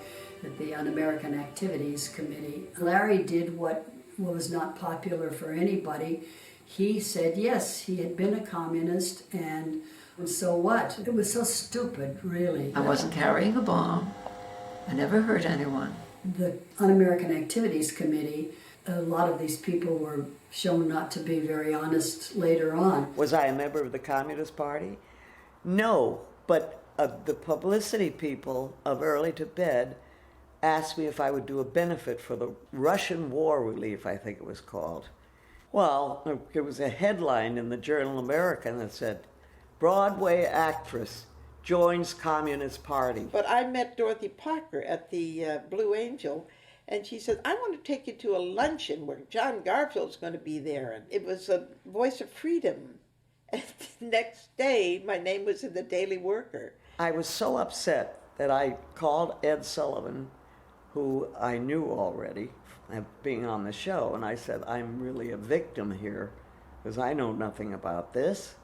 at the Un-American Activities Committee, Larry did what was not popular for anybody. He said, yes, he had been a communist, and so what? It was so stupid, really. I wasn't carrying a bomb. I never hurt anyone. The Un-American Activities Committee, a lot of these people were shown not to be very honest later on. Was I a member of the Communist Party? No, but the publicity people of Early to Bed asked me if I would do a benefit for the Russian War Relief, I think it was called. Well, there was a headline in the Journal American that said, Broadway actress joins Communist Party. But I met Dorothy Parker at the Blue Angel, and she said, I want to take you to a luncheon where John Garfield's going to be there. And it was a Voice of Freedom. And the next day, my name was in the Daily Worker. I was so upset that I called Ed Sullivan, who I knew already, being on the show, and I said, I'm really a victim here because I know nothing about this.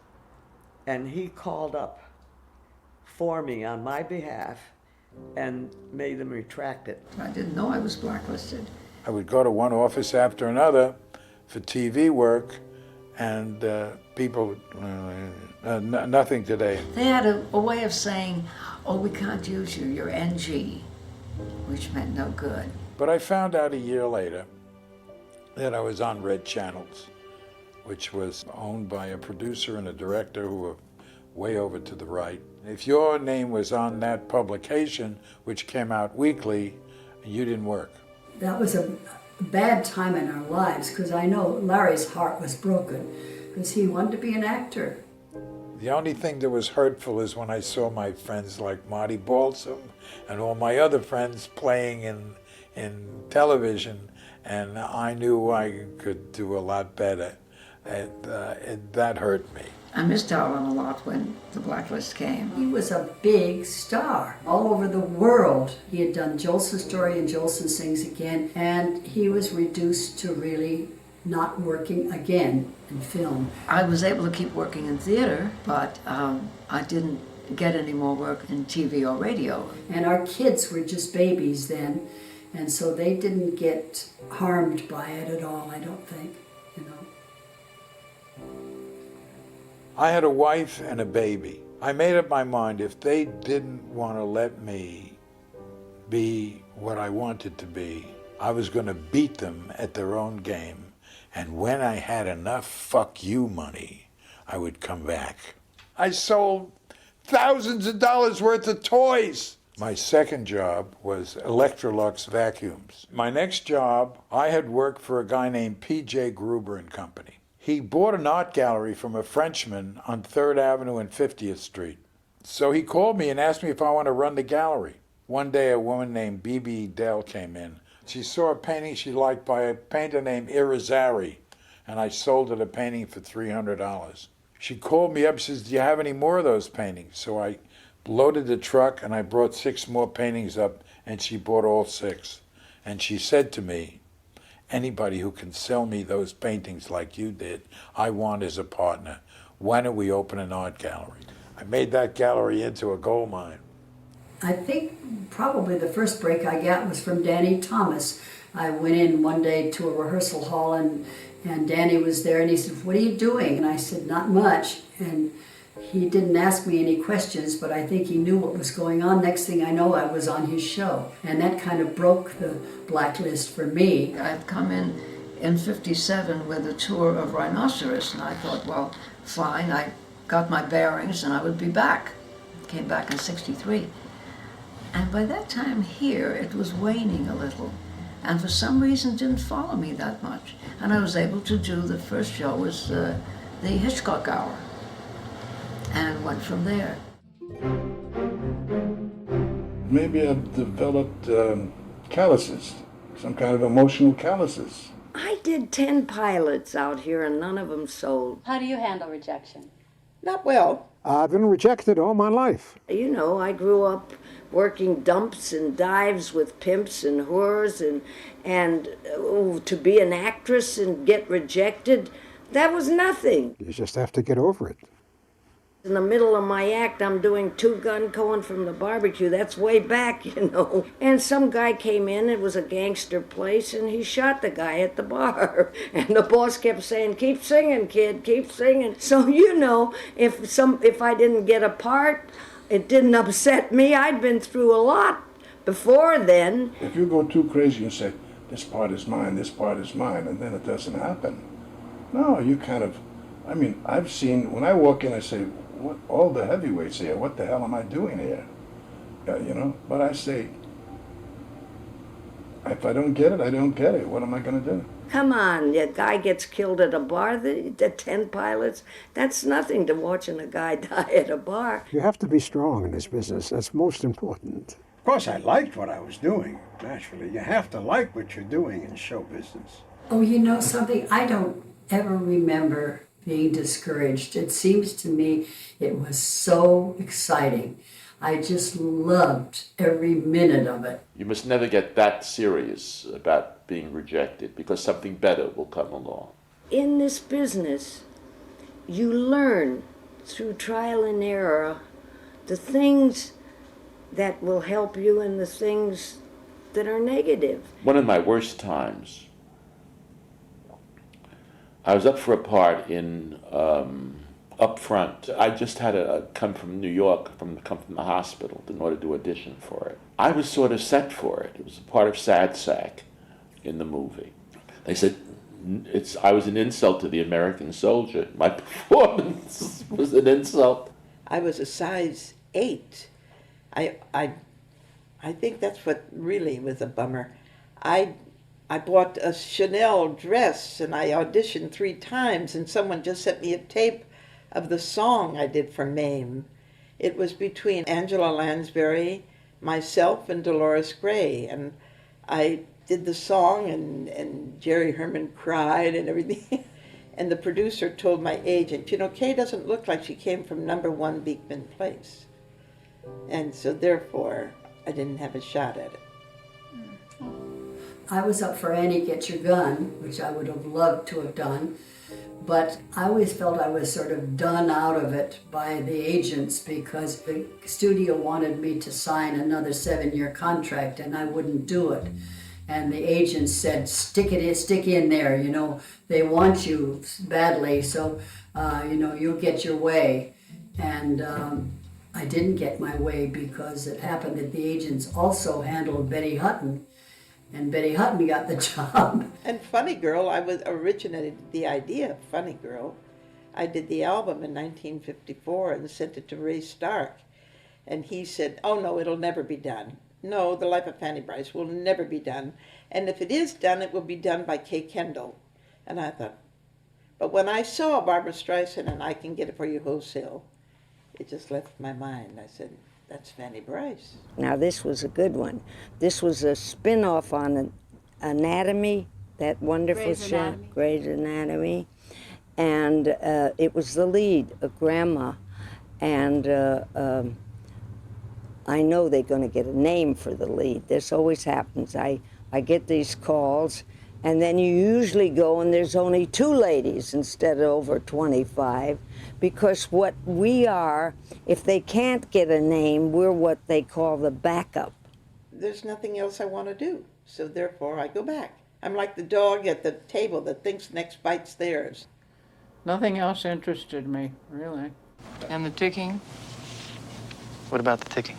And he called up for me on my behalf and made them retract it. I didn't know I was blacklisted. I would go to one office after another for TV work, and people, nothing today. They had a way of saying, oh, we can't use you, you're NG, which meant no good. But I found out a year later that I was on Red Channels, which was owned by a producer and a director who were way over to the right. If your name was on that publication, which came out weekly, you didn't work. That was a bad time in our lives, because I know Larry's heart was broken, because he wanted to be an actor. The only thing that was hurtful is when I saw my friends like Marty Balsam and all my other friends playing in in television, and I knew I could do a lot better. That hurt me. I missed out on a lot when the Blacklist came. He was a big star all over the world. He had done Jolson's Story and Jolson Sings Again, and he was reduced to really not working again in film. I was able to keep working in theater, but I didn't get any more work in TV or radio. And our kids were just babies then, and so they didn't get harmed by it at all, I don't think, you know. I had a wife and a baby. I made up my mind if they didn't want to let me be what I wanted to be, I was going to beat them at their own game. And when I had enough fuck you money, I would come back. I sold thousands of dollars worth of toys. My second job was Electrolux vacuums. My next job, I had worked for a guy named P.J. Gruber and Company. He bought an art gallery from a Frenchman on 3rd Avenue and 50th Street. So he called me and asked me if I want to run the gallery. One day a woman named B.B. Dell came in. She saw a painting she liked by a painter named Irizarry, and I sold her the painting for $300. She called me up and says, do you have any more of those paintings? So I loaded the truck and I brought 6 more paintings up, and she bought all 6. And she said to me, anybody who can sell me those paintings like you did, I want as a partner. Why don't we open an art gallery? I made that gallery into a gold mine. I think probably the first break I got was from Danny Thomas. I went in one day to a rehearsal hall and Danny was there and he said, what are you doing? And I said, not much. And he didn't ask me any questions, but I think he knew what was going on. Next thing I know, I was on his show. And that kind of broke the Blacklist for me. I'd come in 57 with a tour of Rhinoceros, and I thought, well, fine, I got my bearings and I would be back. Came back in 63. And by that time here, it was waning a little. And for some reason, didn't follow me that much. And I was able to do, the first show was the Hitchcock Hour. And went from there. Maybe I've developed calluses, some kind of emotional calluses. I did 10 pilots out here and none of them sold. How do you handle rejection? Not well. I've been rejected all my life. You know, I grew up working dumps and dives with pimps and whores and to be an actress and get rejected, that was nothing. You just have to get over it. In the middle of my act, I'm doing Two Gun Cohen from the Barbecue. That's way back, you know. And some guy came in, it was a gangster place, and he shot the guy at the bar. And the boss kept saying, keep singing, kid, keep singing. So, you know, if I didn't get a part, it didn't upset me. I'd been through a lot before then. If you go too crazy and say, this part is mine, and then it doesn't happen. No, you kind of, I mean, I've seen, when I walk in, I say, what, all the heavyweights here, what the hell am I doing here? You know, but I say, if I don't get it, I don't get it. What am I going to do? Come on, a guy gets killed at a bar, the 10 pilots, that's nothing to watching a guy die at a bar. You have to be strong in this business. That's most important. Of course, I liked what I was doing, naturally. You have to like what you're doing in show business. Oh, you know something? I don't ever remember being discouraged. It seems to me it was so exciting. I just loved every minute of it. You must never get that serious about being rejected because something better will come along. In this business, you learn through trial and error the things that will help you and the things that are negative. One of my worst times, I was up for a part in Up Front. I just had to come from New York, come from the hospital in order to audition for it. I was sort of set for it. It was a part of Sad Sack in the movie. They said I was an insult to the American soldier. My performance was an insult. I was a size 8. I think that's what really was a bummer. I bought a Chanel dress and I auditioned 3 times and someone just sent me a tape of the song I did for Mame. It was between Angela Lansbury, myself, and Dolores Gray, and I did the song, and Jerry Herman cried and everything. And the producer told my agent, you know, Kaye doesn't look like she came from #1 Beekman Place. And so therefore, I didn't have a shot at it. I was up for Annie Get Your Gun, which I would have loved to have done, but I always felt I was sort of done out of it by the agents because the studio wanted me to sign another 7-year contract and I wouldn't do it. And the agents said, stick in there, you know, they want you badly, so, you know, you'll get your way. And I didn't get my way because it happened that the agents also handled Betty Hutton, and Betty Hutton got the job. And Funny Girl, I originated the idea of Funny Girl. I did the album in 1954 and sent it to Ray Stark. And he said, oh no, it'll never be done. No, The Life of Fanny Brice will never be done. And if it is done, it will be done by Kay Kendall. And I thought, but when I saw Barbra Streisand and I Can Get It For You Wholesale, it just left my mind. I said, that's Fanny Brice. Now this was a good one. This was a spin-off on Anatomy, that wonderful Grey's show, Anatomy. Grey's Anatomy. And it was the lead, a grandma. And I know they're going to get a name for the lead. This always happens. I get these calls, and then you usually go and there's only 2 ladies instead of over 25, because what we are, if they can't get a name, we're what they call the backup. There's nothing else I want to do, so therefore I go back. I'm like the dog at the table that thinks next bite's theirs. Nothing else interested me, really. And the ticking? What about the ticking?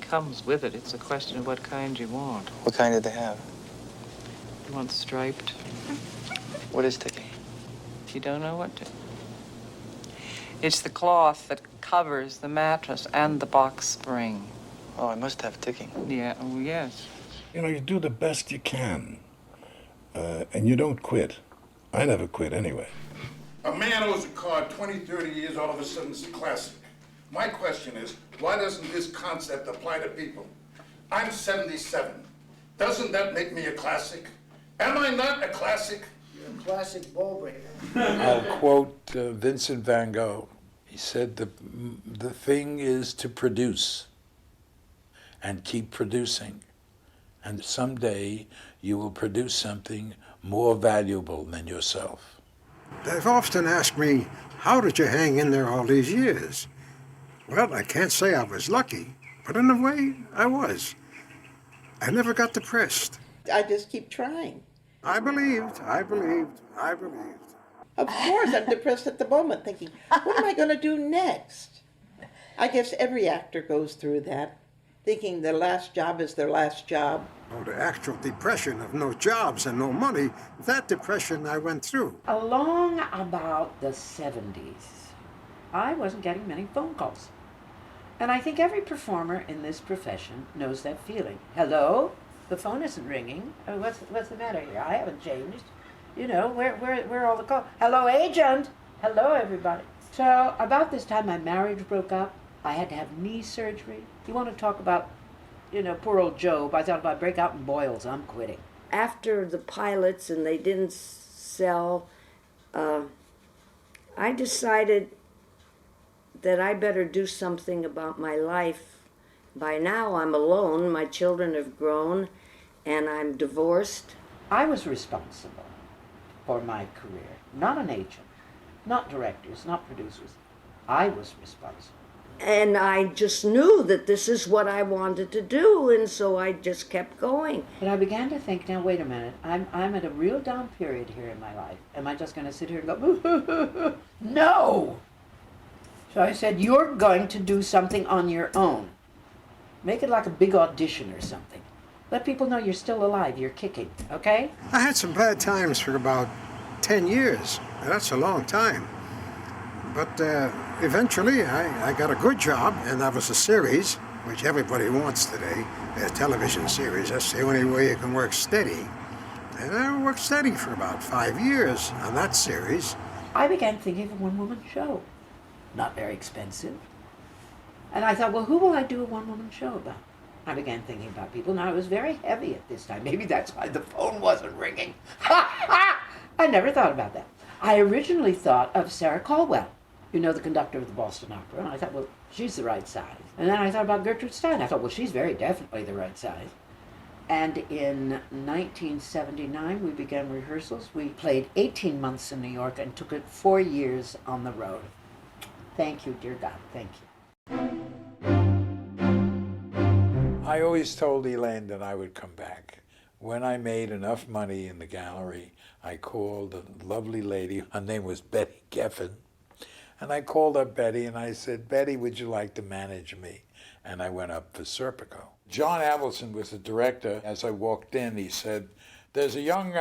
Comes with it. It's a question of what kind you want. What kind did they have? You want striped? What is ticking? You don't know what to. It's the cloth that covers the mattress and the box spring. Oh, I must have ticking. Yeah, oh yes. You know, you do the best you can, and you don't quit. I never quit anyway. A man owes a car 20, 30 years, all of a sudden it's a classic. My question is, why doesn't this concept apply to people? I'm 77. Doesn't that make me a classic? Am I not a classic? You're a classic ball breaker. I'll quote Vincent van Gogh. He said, the thing is to produce and keep producing. And someday you will produce something more valuable than yourself. They've often asked me, how did you hang in there all these years? Well, I can't say I was lucky, but in a way, I was. I never got depressed. I just keep trying. I believed. Of course, I'm depressed at the moment, thinking, what am I going to do next? I guess every actor goes through that, thinking their last job is their last job. Oh, the actual depression of no jobs and no money, that depression I went through. Along about the 70s, I wasn't getting many phone calls. And I think every performer in this profession knows that feeling. Hello? The phone isn't ringing. Oh, what's the matter here? I haven't changed. You know, where are all the calls? Hello, agent! Hello, everybody. So about this time, my marriage broke up. I had to have knee surgery. You want to talk about, you know, poor old Job. I thought if I break out in boils, I'm quitting. After the pilots and they didn't sell, I decided that I better do something about my life. By now I'm alone, my children have grown, and I'm divorced. I was responsible for my career, not an agent, not directors, not producers. I was responsible. And I just knew that this is what I wanted to do, and so I just kept going. But I began to think, now wait a minute, I'm at a real down period here in my life. Am I just going to sit here and go, no! So I said, you're going to do something on your own. Make it like a big audition or something. Let people know you're still alive, you're kicking, okay? I had some bad times for about 10 years. That's a long time. But eventually I got a good job, and that was a series, which everybody wants today, a television series. That's the only way you can work steady. And I worked steady for about 5 years on that series. I began thinking of a one-woman show. Not very expensive. And I thought, well, who will I do a one-woman show about? I began thinking about people. Now, I was very heavy at this time. Maybe that's why the phone wasn't ringing. I never thought about that. I originally thought of Sara Caldwell, you know, the conductor of the Boston Opera. And I thought, well, she's the right size. And then I thought about Gertrude Stein. I thought, well, she's very definitely the right size. And in 1979, we began rehearsals. We played 18 months in New York and took it 4 years on the road. Thank you, dear God, thank you. I always told Elaine that I would come back. When I made enough money in the gallery, I called a lovely lady. Her name was Betty Geffen. And I called up Betty and I said, Betty, would you like to manage me? And I went up for Serpico. John Avildsen was the director. As I walked in, he said, there's a young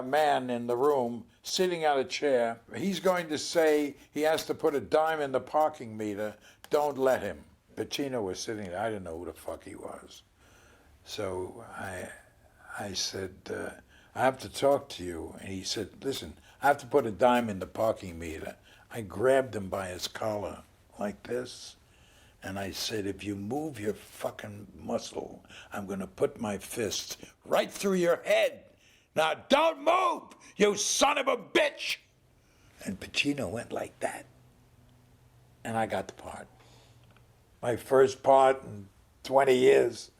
man in the room sitting on a chair. He's going to say he has to put a dime in the parking meter. Don't let him. Pacino was sitting there. I didn't know who the fuck he was. So I said, I have to talk to you. And he said, listen, I have to put a dime in the parking meter. I grabbed him by his collar like this. And I said, if you move your fucking muscle, I'm going to put my fist right through your head. Now don't move, you son of a bitch. And Pacino went like that. And I got the part. My first part in 20 years.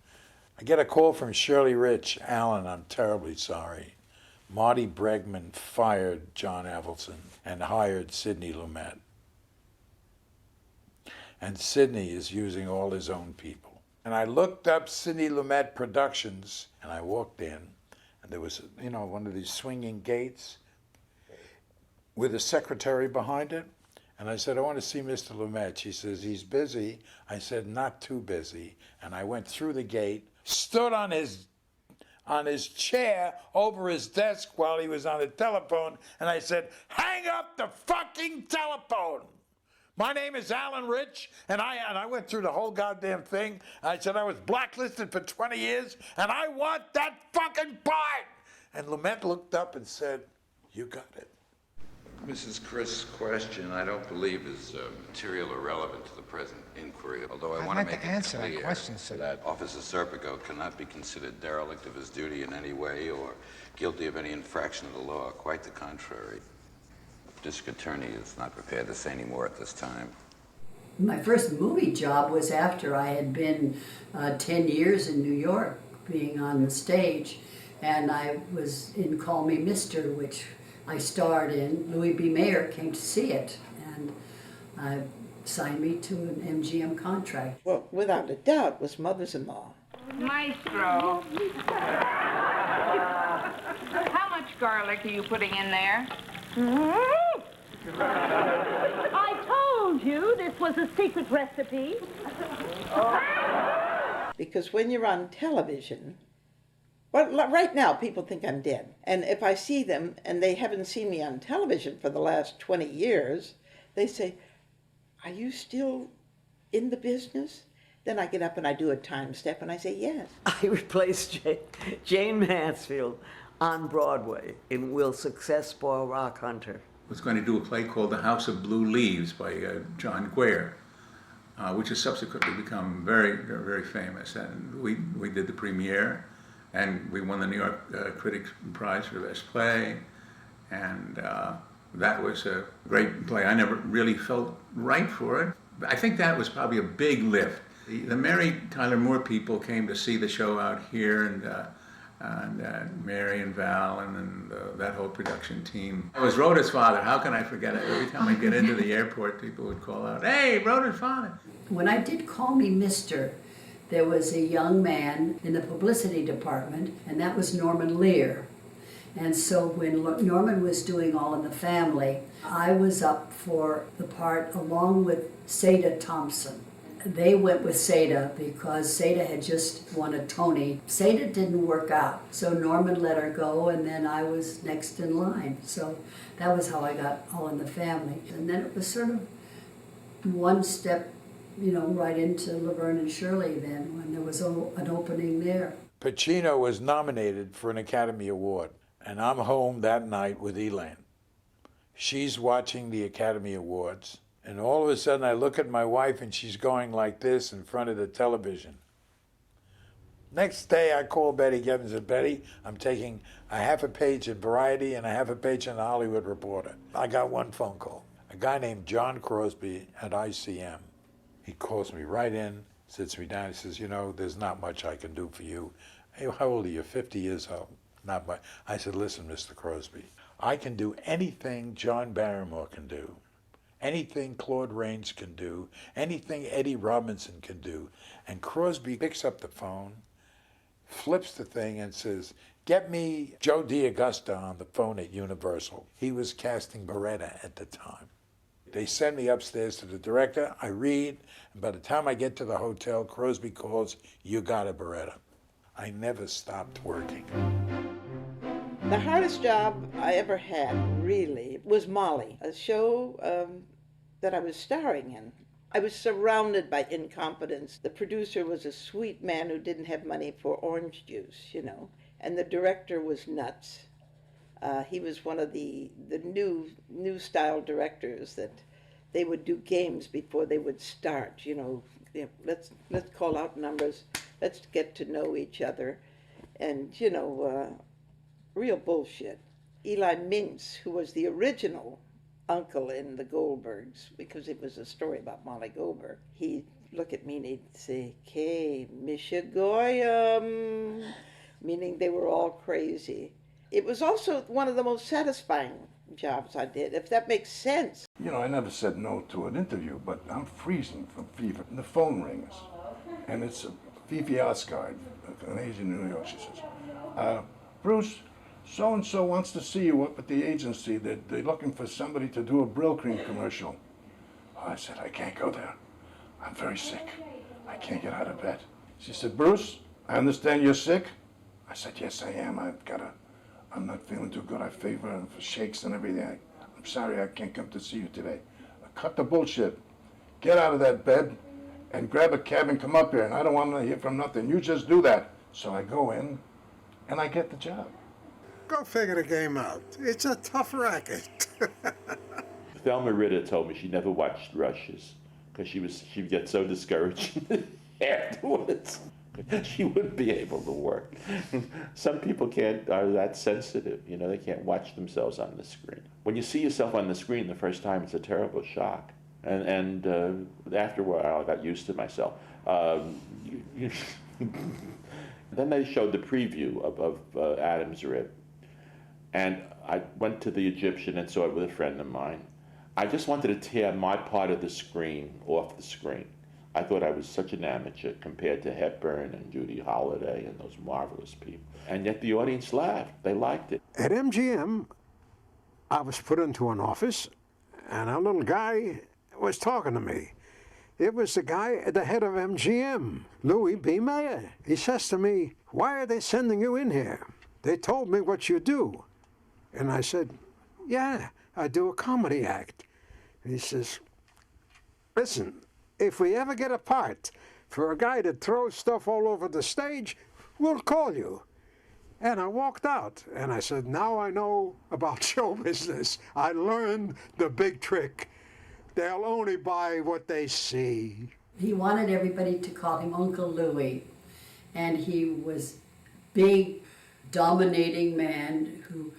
I get a call from Shirley Rich. Alan, I'm terribly sorry. Marty Bregman fired John Avildsen and hired Sidney Lumet. And Sidney is using all his own people. And I looked up Sidney Lumet Productions, and I walked in, and there was, you know, one of these swinging gates with a secretary behind it. And I said, I want to see Mr. Lumet. She says, he's busy. I said, not too busy. And I went through the gate, stood on his chair over his desk while he was on the telephone, and I said, hang up the fucking telephone. My name is Alan Rich, and I went through the whole goddamn thing. I said I was blacklisted for 20 years, and I want that fucking part. And Lumet looked up and said, you got it. Mrs. Chris' question, I don't believe is material or relevant to the present inquiry, although I want to make it answer clear that question, sir. that Officer Serpico cannot be considered derelict of his duty in any way or guilty of any infraction of the law. Quite the contrary. The district attorney is not prepared to say any more at this time. My first movie job was after I had been 10 years in New York, being on the stage, and I was in Call Me Mister, which I starred in. Louis B. Mayer came to see it and signed me to an MGM contract. Well, without a doubt, was Mothers-in-Law. Maestro. How much garlic are you putting in there? I told you this was a secret recipe. Because when you're on television, well, right now people think I'm dead. And if I see them and they haven't seen me on television for the last 20 years, they say, are you still in the business? Then I get up and I do a time step and I say, yes. I replaced Jane Mansfield on Broadway in Will Success Spoil Rock Hunter? Was going to do a play called The House of Blue Leaves by John Guare, which has subsequently become very, very famous. And we did the premiere, and we won the New York Critics Prize for Best Play, and that was a great play. I never really felt right for it. I think that was probably a big lift. The Mary Tyler Moore people came to see the show out here, and Mary and Val and that whole production team. I was Rhoda's father. How can I forget it? Every time I get into the airport, people would call out, hey, Rhoda's father. When I did Call Me Mister, there was a young man in the publicity department, and that was Norman Lear. And so when Norman was doing All in the Family, I was up for the part along with Seda Thompson. They went with Seda because Seda had just won a Tony. Seda didn't work out, so Norman let her go, and then I was next in line. So that was how I got All in the Family. And then it was sort of one step, right into Laverne and Shirley then, when there was an opening there. Pacino was nominated for an Academy Award, and I'm home that night with Elaine. She's watching the Academy Awards. And all of a sudden I look at my wife and she's going like this in front of the television. Next day, I called Betty Gibbons and said, Betty, I'm taking a half a page in Variety and a half a page in the Hollywood Reporter. I got one phone call. A guy named John Crosby at ICM. He calls me right in, sits me down. He says, you know, there's not much I can do for you. Hey, how old are you? 50 years old. Not much. I said, listen, Mr. Crosby, I can do anything John Barrymore can do. Anything Claude Rains can do, anything Eddie Robinson can do. And Crosby picks up the phone, flips the thing and says, get me Joe D'Augusta on the phone at Universal. He was casting Beretta at the time. They send me upstairs to the director, I read, and by the time I get to the hotel, Crosby calls, you got a Beretta. I never stopped working. The hardest job I ever had, really, was Molly, a show that I was starring in. I was surrounded by incompetence. The producer was a sweet man who didn't have money for orange juice, you know, and the director was nuts. He was one of the new style directors that they would do games before they would start, you know, let's call out numbers, let's get to know each other, and, you know, real bullshit. Eli Mintz, who was the original uncle in the Goldbergs, because it was a story about Molly Goldberg, he'd look at me and he'd say, Kaye, Misha Goyam, meaning they were all crazy. It was also one of the most satisfying jobs I did, if that makes sense. You know, I never said no to an interview, but I'm freezing from fever. And the phone rings, and it's Fifi Osgard, an agent in New York. She says, Bruce, so-and-so wants to see you up at the agency. They're looking for somebody to do a Brill Cream commercial. Oh, I said, I can't go there. I'm very sick. I can't get out of bed. She said, Bruce, I understand you're sick. I said, yes, I am. I'm not feeling too good. I have fever and shakes and everything. I'm sorry I can't come to see you today. Cut the bullshit. Get out of that bed and grab a cab and come up here. And I don't want to hear from nothing. You just do that. So I go in and I get the job. Go figure the game out. It's a tough racket. Thelma Ritter told me she never watched Rushes because she'd get so discouraged afterwards. She wouldn't be able to work. Some people are that sensitive, you know, they can't watch themselves on the screen. When you see yourself on the screen the first time, it's a terrible shock. And after a while, I got used to myself. Then they showed the preview of Adam's Rib. And I went to the Egyptian and saw it with a friend of mine. I just wanted to tear my part of the screen off the screen. I thought I was such an amateur compared to Hepburn and Judy Holliday and those marvelous people. And yet the audience laughed. They liked it. At MGM, I was put into an office, and a little guy was talking to me. It was the guy at the head of MGM, Louis B. Mayer. He says to me, why are they sending you in here? They told me what you do. And I said, yeah, I do a comedy act. And he says, listen, if we ever get a part for a guy that throws stuff all over the stage, we'll call you. And I walked out, and I said, now I know about show business. I learned the big trick. They'll only buy what they see. He wanted everybody to call him Uncle Louie, and he was big, dominating man who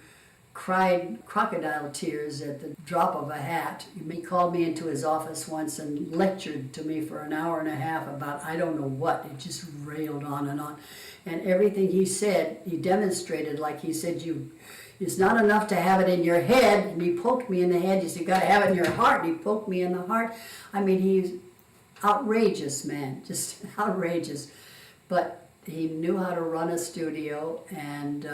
cried crocodile tears at the drop of a hat. He called me into his office once and lectured to me for an hour and a half about I don't know what. It just railed on. And everything he said, he demonstrated, like he said, it's not enough to have it in your head. And he poked me in the head. He said, you got to have it in your heart. And he poked me in the heart. I mean, he's outrageous, man, just outrageous. But he knew how to run a studio, and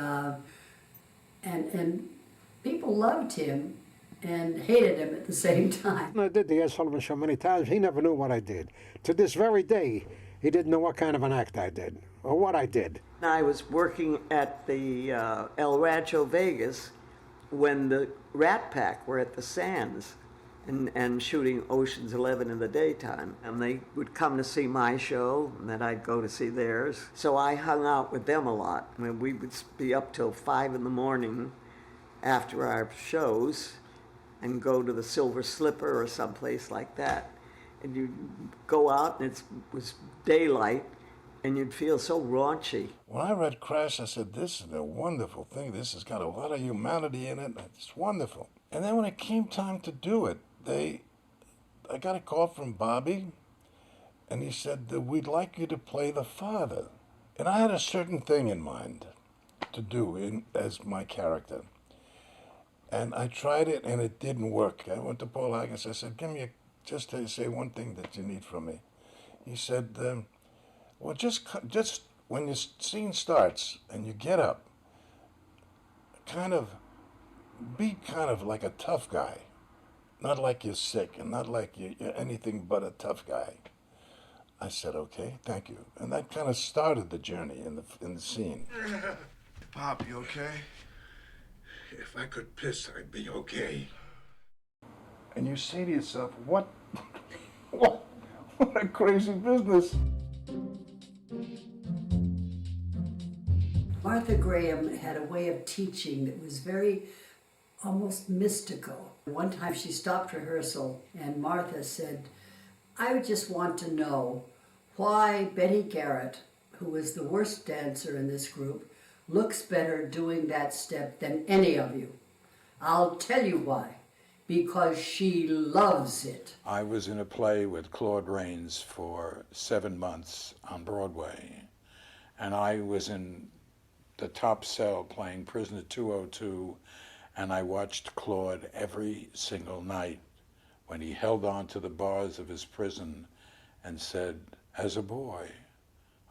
people loved him and hated him at the same time. I did the Ed Sullivan Show many times. He never knew what I did. To this very day, he didn't know what kind of an act I did or what I did. I was working at the El Rancho Vegas when the Rat Pack were at the Sands and shooting Ocean's 11 in the daytime. And they would come to see my show, and then I'd go to see theirs. So I hung out with them a lot. I mean, we would be up till 5 in the morning after our shows and go to the Silver Slipper or someplace like that. And you go out, and it was daylight, And you'd feel so raunchy. When I read Crash, I said, this is a wonderful thing. This has got a lot of humanity in it. It's wonderful. And then when it came time to do it, I got a call from Bobby, and he said, we'd like you to play the father. And I had a certain thing in mind to do as my character. And I tried it, and it didn't work. I went to Paul Haggis. I said, just to say one thing that you need from me. He said, well, just when the scene starts and you get up, be kind of like a tough guy. Not like you're sick and not like you're anything but a tough guy. I said, okay, thank you. And that kind of started the journey in the scene. Pop, you okay? If I could piss, I'd be okay. And you say to yourself, what a crazy business. Martha Graham had a way of teaching that was very almost mystical. One time she stopped rehearsal and Martha said, I would just want to know why Betty Garrett, who was the worst dancer in this group, looks better doing that step than any of you. I'll tell you why. Because she loves it. I was in a play with Claude Rains for 7 months on Broadway, and I was in the top cell playing Prisoner 202, and I watched Claude every single night when he held on to the bars of his prison and said, as a boy,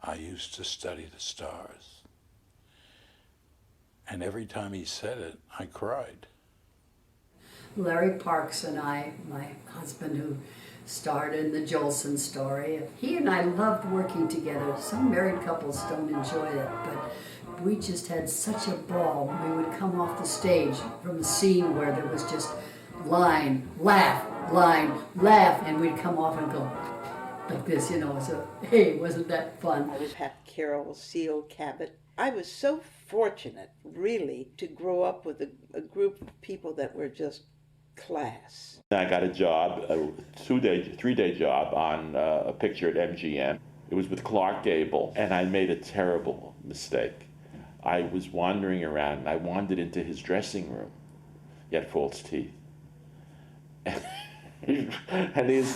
I used to study the stars. And every time he said it, I cried. Larry Parks and I, my husband who starred in the Jolson story, he and I loved working together. Some married couples don't enjoy it, but we just had such a ball when we would come off the stage from a scene where there was just line, laugh, and we'd come off and go like this, so hey, wasn't that fun? I was Pat Carroll, Seal Cabot. I was so fortunate, really, to grow up with a group of people that were just class. I got a job, a 3-day job on a picture at MGM. It was with Clark Gable, and I made a terrible mistake. I was wandering around, and I wandered into his dressing room. He had false teeth. And he's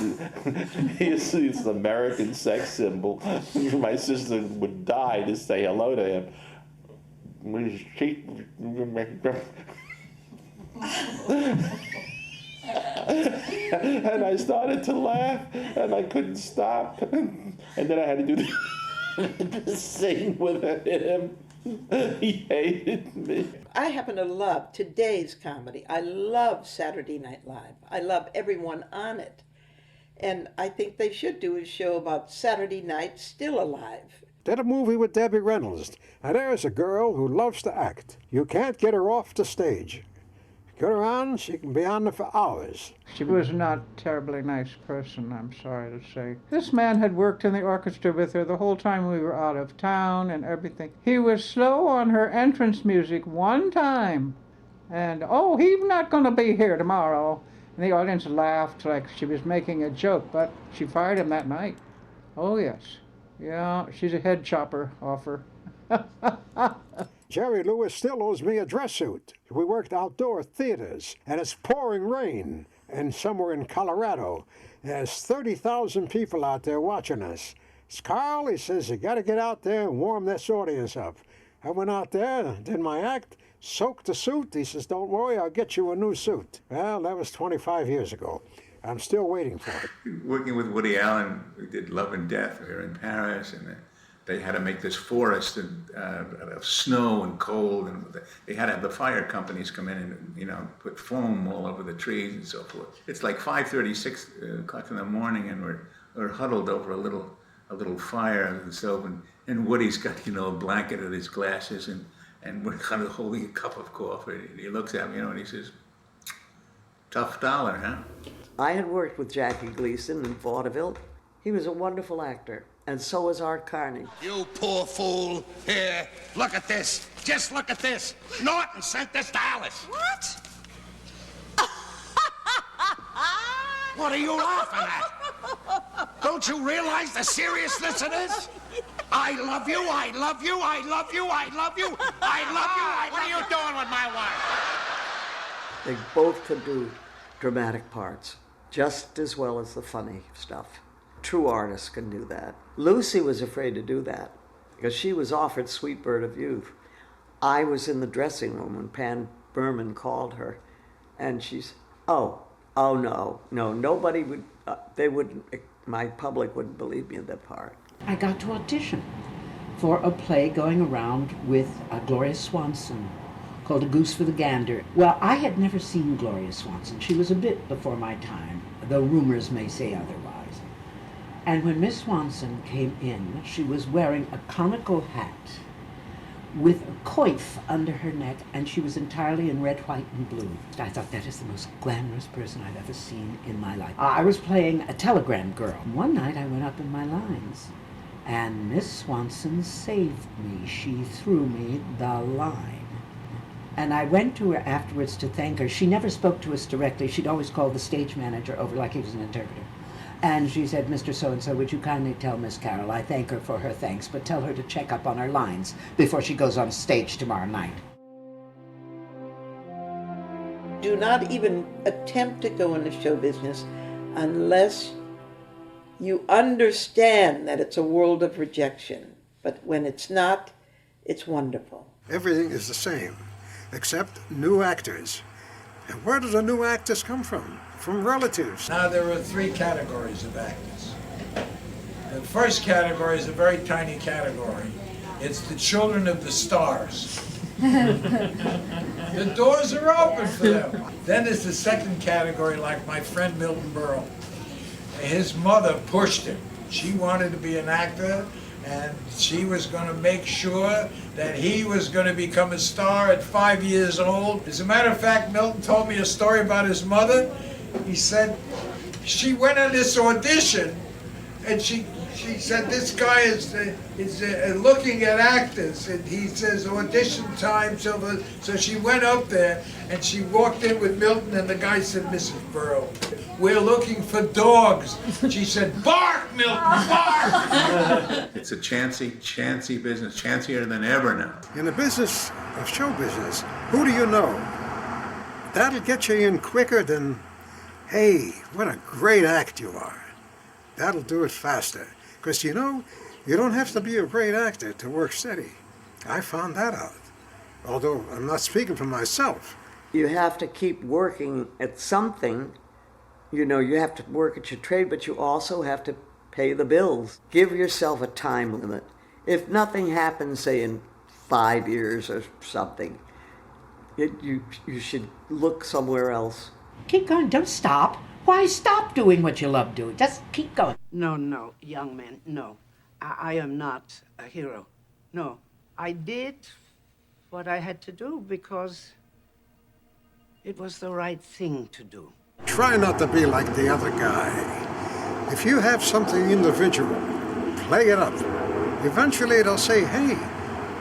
this American sex symbol. My sister would die to say hello to him. And I started to laugh, and I couldn't stop. And then I had to do the scene with him. He hated me. I happen to love today's comedy. I love Saturday Night Live. I love everyone on it. And I think they should do a show about Saturday night still alive. Did a movie with Debbie Reynolds. Now there's a girl who loves to act. You can't get her off the stage. Get her on, she can be on there for hours. She was not a terribly nice person, I'm sorry to say. This man had worked in the orchestra with her the whole time we were out of town and everything. He was slow on her entrance music one time. And, oh, he's not going to be here tomorrow. And the audience laughed like she was making a joke, but she fired him that night. Oh, yes. Yeah, she's a head chopper off her. Jerry Lewis still owes me a dress suit. We worked outdoor theaters, and it's pouring rain, and somewhere in Colorado, there's 30,000 people out there watching us. It's Carl, he says, you got to get out there and warm this audience up. I went out there, did my act, soaked the suit. He says, don't worry, I'll get you a new suit. Well, that was 25 years ago. I'm still waiting for it. Working with Woody Allen, we did Love and Death. We were in Paris, and they had to make this forest of snow and cold, and they had to have the fire companies come in and put foam all over the trees and so forth. It's like 5:30, 6 o'clock in the morning, and we're huddled over a little fire on the stove, and Woody's got a blanket at his glasses, and we're kind of holding a cup of coffee. And he looks at me, and he says, "Tough dollar, huh?" I had worked with Jackie Gleason in vaudeville. He was a wonderful actor, and so was Art Carney. You poor fool. Here, look at this. Just look at this. Norton sent this to Alice. What? What are you laughing at? Don't you realize the seriousness of this? I love you, I love you, I love you, I love you, I love you. What are you doing with my wife? They both could do dramatic parts just as well as the funny stuff. True artists can do that. Lucy was afraid to do that because she was offered Sweet Bird of Youth. I was in the dressing room when Pan Berman called her, and she's, oh no, nobody would, my public wouldn't believe me in that part. I got to audition for a play going around with Gloria Swanson called A Goose for the Gander. Well, I had never seen Gloria Swanson. She was a bit before my time, though rumors may say otherwise. And when Miss Swanson came in, she was wearing a conical hat with a coif under her neck, and she was entirely in red, white, and blue. I thought, that is the most glamorous person I've ever seen in my life. I was playing a telegram girl. One night I went up in my lines, and Miss Swanson saved me. She threw me the line. And I went to her afterwards to thank her. She never spoke to us directly. She'd always call the stage manager over like he was an interpreter. And she said, Mr. So-and-so, would you kindly tell Miss Carroll I thank her for her thanks, but tell her to check up on her lines before she goes on stage tomorrow night. Do not even attempt to go into show business unless you understand that it's a world of rejection. But when it's not, it's wonderful. Everything is the same, except new actors. And where do the new actors come from? From relatives. Now there are three categories of actors. The first category is a very tiny category. It's the children of the stars. The doors are open for them. Then there's the second category, like my friend Milton Berle. His mother pushed him. She wanted to be an actor, and she was going to make sure that he was going to become a star at 5 years old. As a matter of fact, Milton told me a story about his mother. He said she went on this audition, and she said this guy is looking at actors, and he says audition time. So she went up there, and she walked in with Milton, and the guy said, Mrs. Burrow, we're looking for dogs. She said, bark, Milton, bark! It's a chancy business, chancier than ever now. In the business of show business, who do you know? That'll get you in quicker than, hey, what a great act you are. That'll do it faster. Because, you know, you don't have to be a great actor to work steady. I found that out. Although I'm not speaking for myself. You have to keep working at something. You know, you have to work at your trade, but you also have to pay the bills. Give yourself a time limit. If nothing happens, say in 5 years or something, you should look somewhere else. Keep going, don't stop. Why stop doing what you love doing? Just keep going. No, young man, no. I am not a hero. No, I did what I had to do because it was the right thing to do. Try not to be like the other guy. If you have something individual, play it up. Eventually they'll say, hey,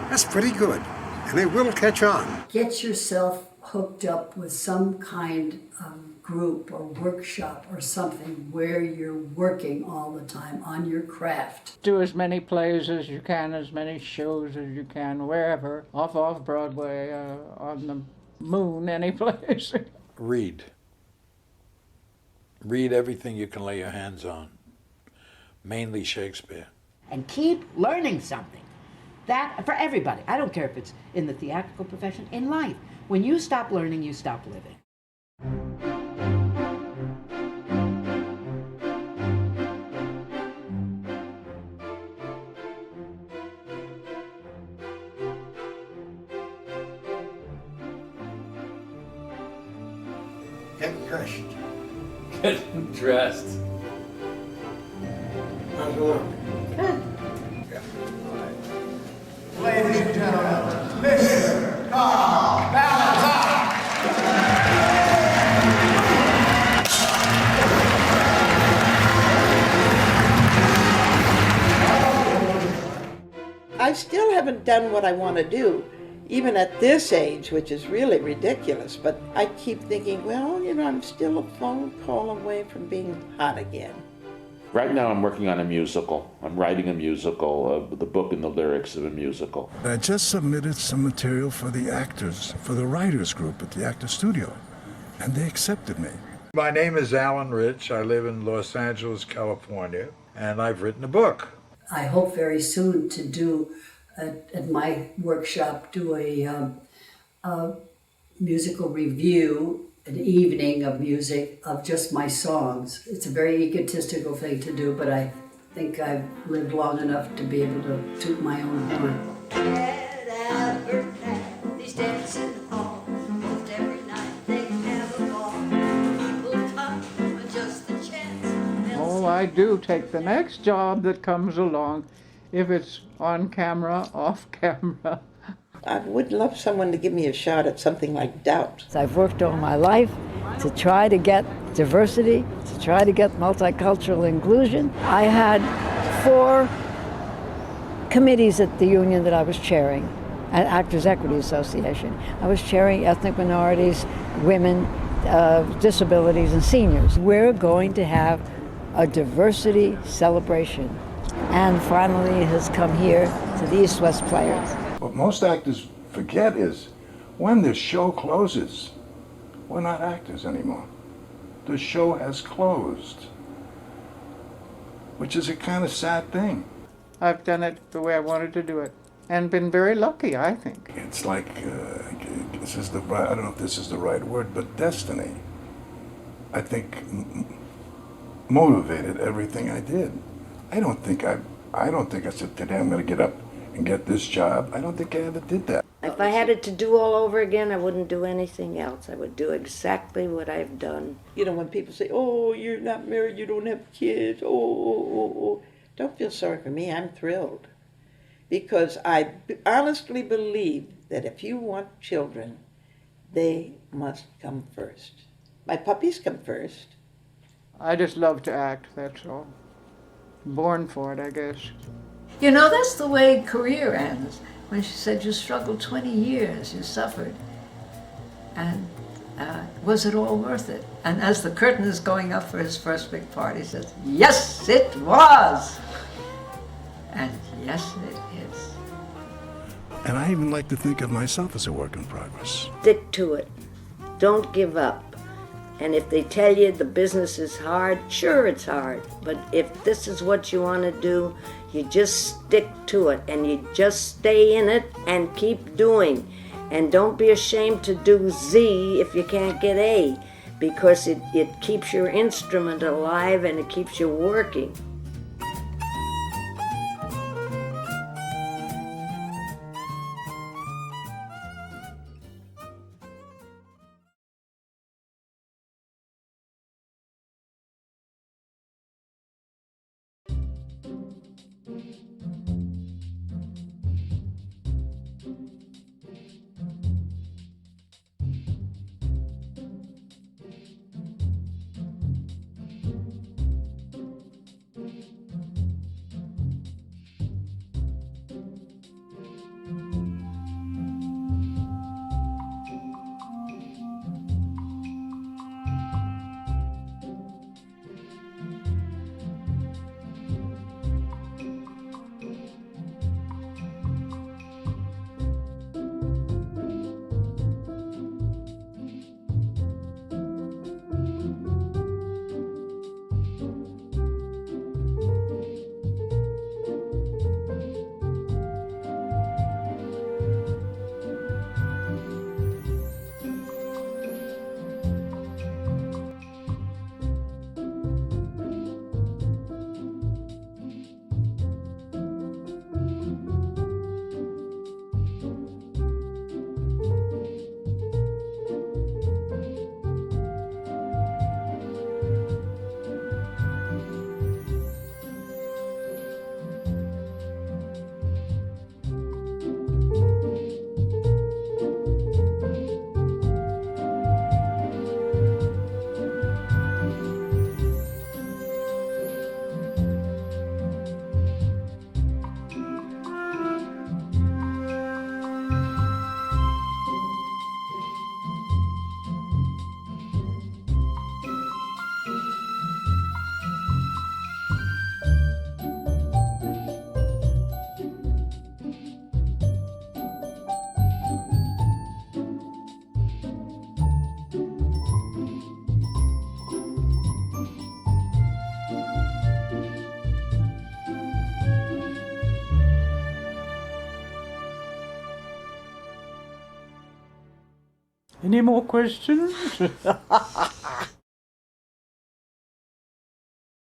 that's pretty good. And they will catch on. Get yourself hooked up with some kind of group or workshop or something where you're working all the time on your craft. Do as many plays as you can, as many shows as you can, wherever, off Broadway, on the moon, any place. Read. Read everything you can lay your hands on, mainly Shakespeare. And keep learning something. That, for everybody. I don't care if it's in the theatrical profession, in life. When you stop learning, you stop living. Get dressed. Get dressed. How's it look? Good. Ladies and gentlemen, Mr. Ballantine. I still haven't done what I want to do, even at this age, which is really ridiculous. But I keep thinking, well, you know, I'm still a phone call away from being hot again. Right now I'm working on a musical. I'm writing a musical, the book and the lyrics of a musical. I just submitted some material for the actors, for the writers group at the Actors Studio, and they accepted me. My name is Alan Rich. I live in Los Angeles, California, and I've written a book. I hope very soon to do, at my workshop, do a musical review, an evening of music of just my songs. It's a very egotistical thing to do, but I think I've lived long enough to be able to toot my own horn. These dancing hall, most every night they have a ball. People talk with just a chance. Oh, I do take the next job that comes along, if it's on camera, off camera. I would love someone to give me a shot at something like Doubt. I've worked all my life to try to get diversity, to try to get multicultural inclusion. I had 4 committees at the union that I was chairing, at Actors Equity Association. I was chairing ethnic minorities, women, disabilities, and seniors. We're going to have a diversity celebration. And finally it has come here to the East-West Players. What most actors forget is when the show closes, we're not actors anymore. The show has closed, which is a kind of sad thing. I've done it the way I wanted to do it, and been very lucky, I think. It's like, this is I don't know if this is the right word, but destiny, I think, motivated everything I did. I don't think I said today I'm going to get up and get this job. I don't think I ever did that. If I had it to do all over again, I wouldn't do anything else. I would do exactly what I've done. You know, when people say, oh, you're not married, you don't have kids, oh. Don't feel sorry for me, I'm thrilled. Because I honestly believe that if you want children, they must come first. My puppies come first. I just love to act, that's all. Born for it, I guess. You know, that's the way career ends. When she said, you struggled 20 years, you suffered. And was it all worth it? And as the curtain is going up for his first big part, he says, yes, it was. And yes, it is. And I even like to think of myself as a work in progress. Stick to it. Don't give up. And if they tell you the business is hard, sure it's hard. But if this is what you want to do, you just stick to it and you just stay in it and keep doing. And don't be ashamed to do Z if you can't get A, because it keeps your instrument alive and it keeps you working. Any more questions?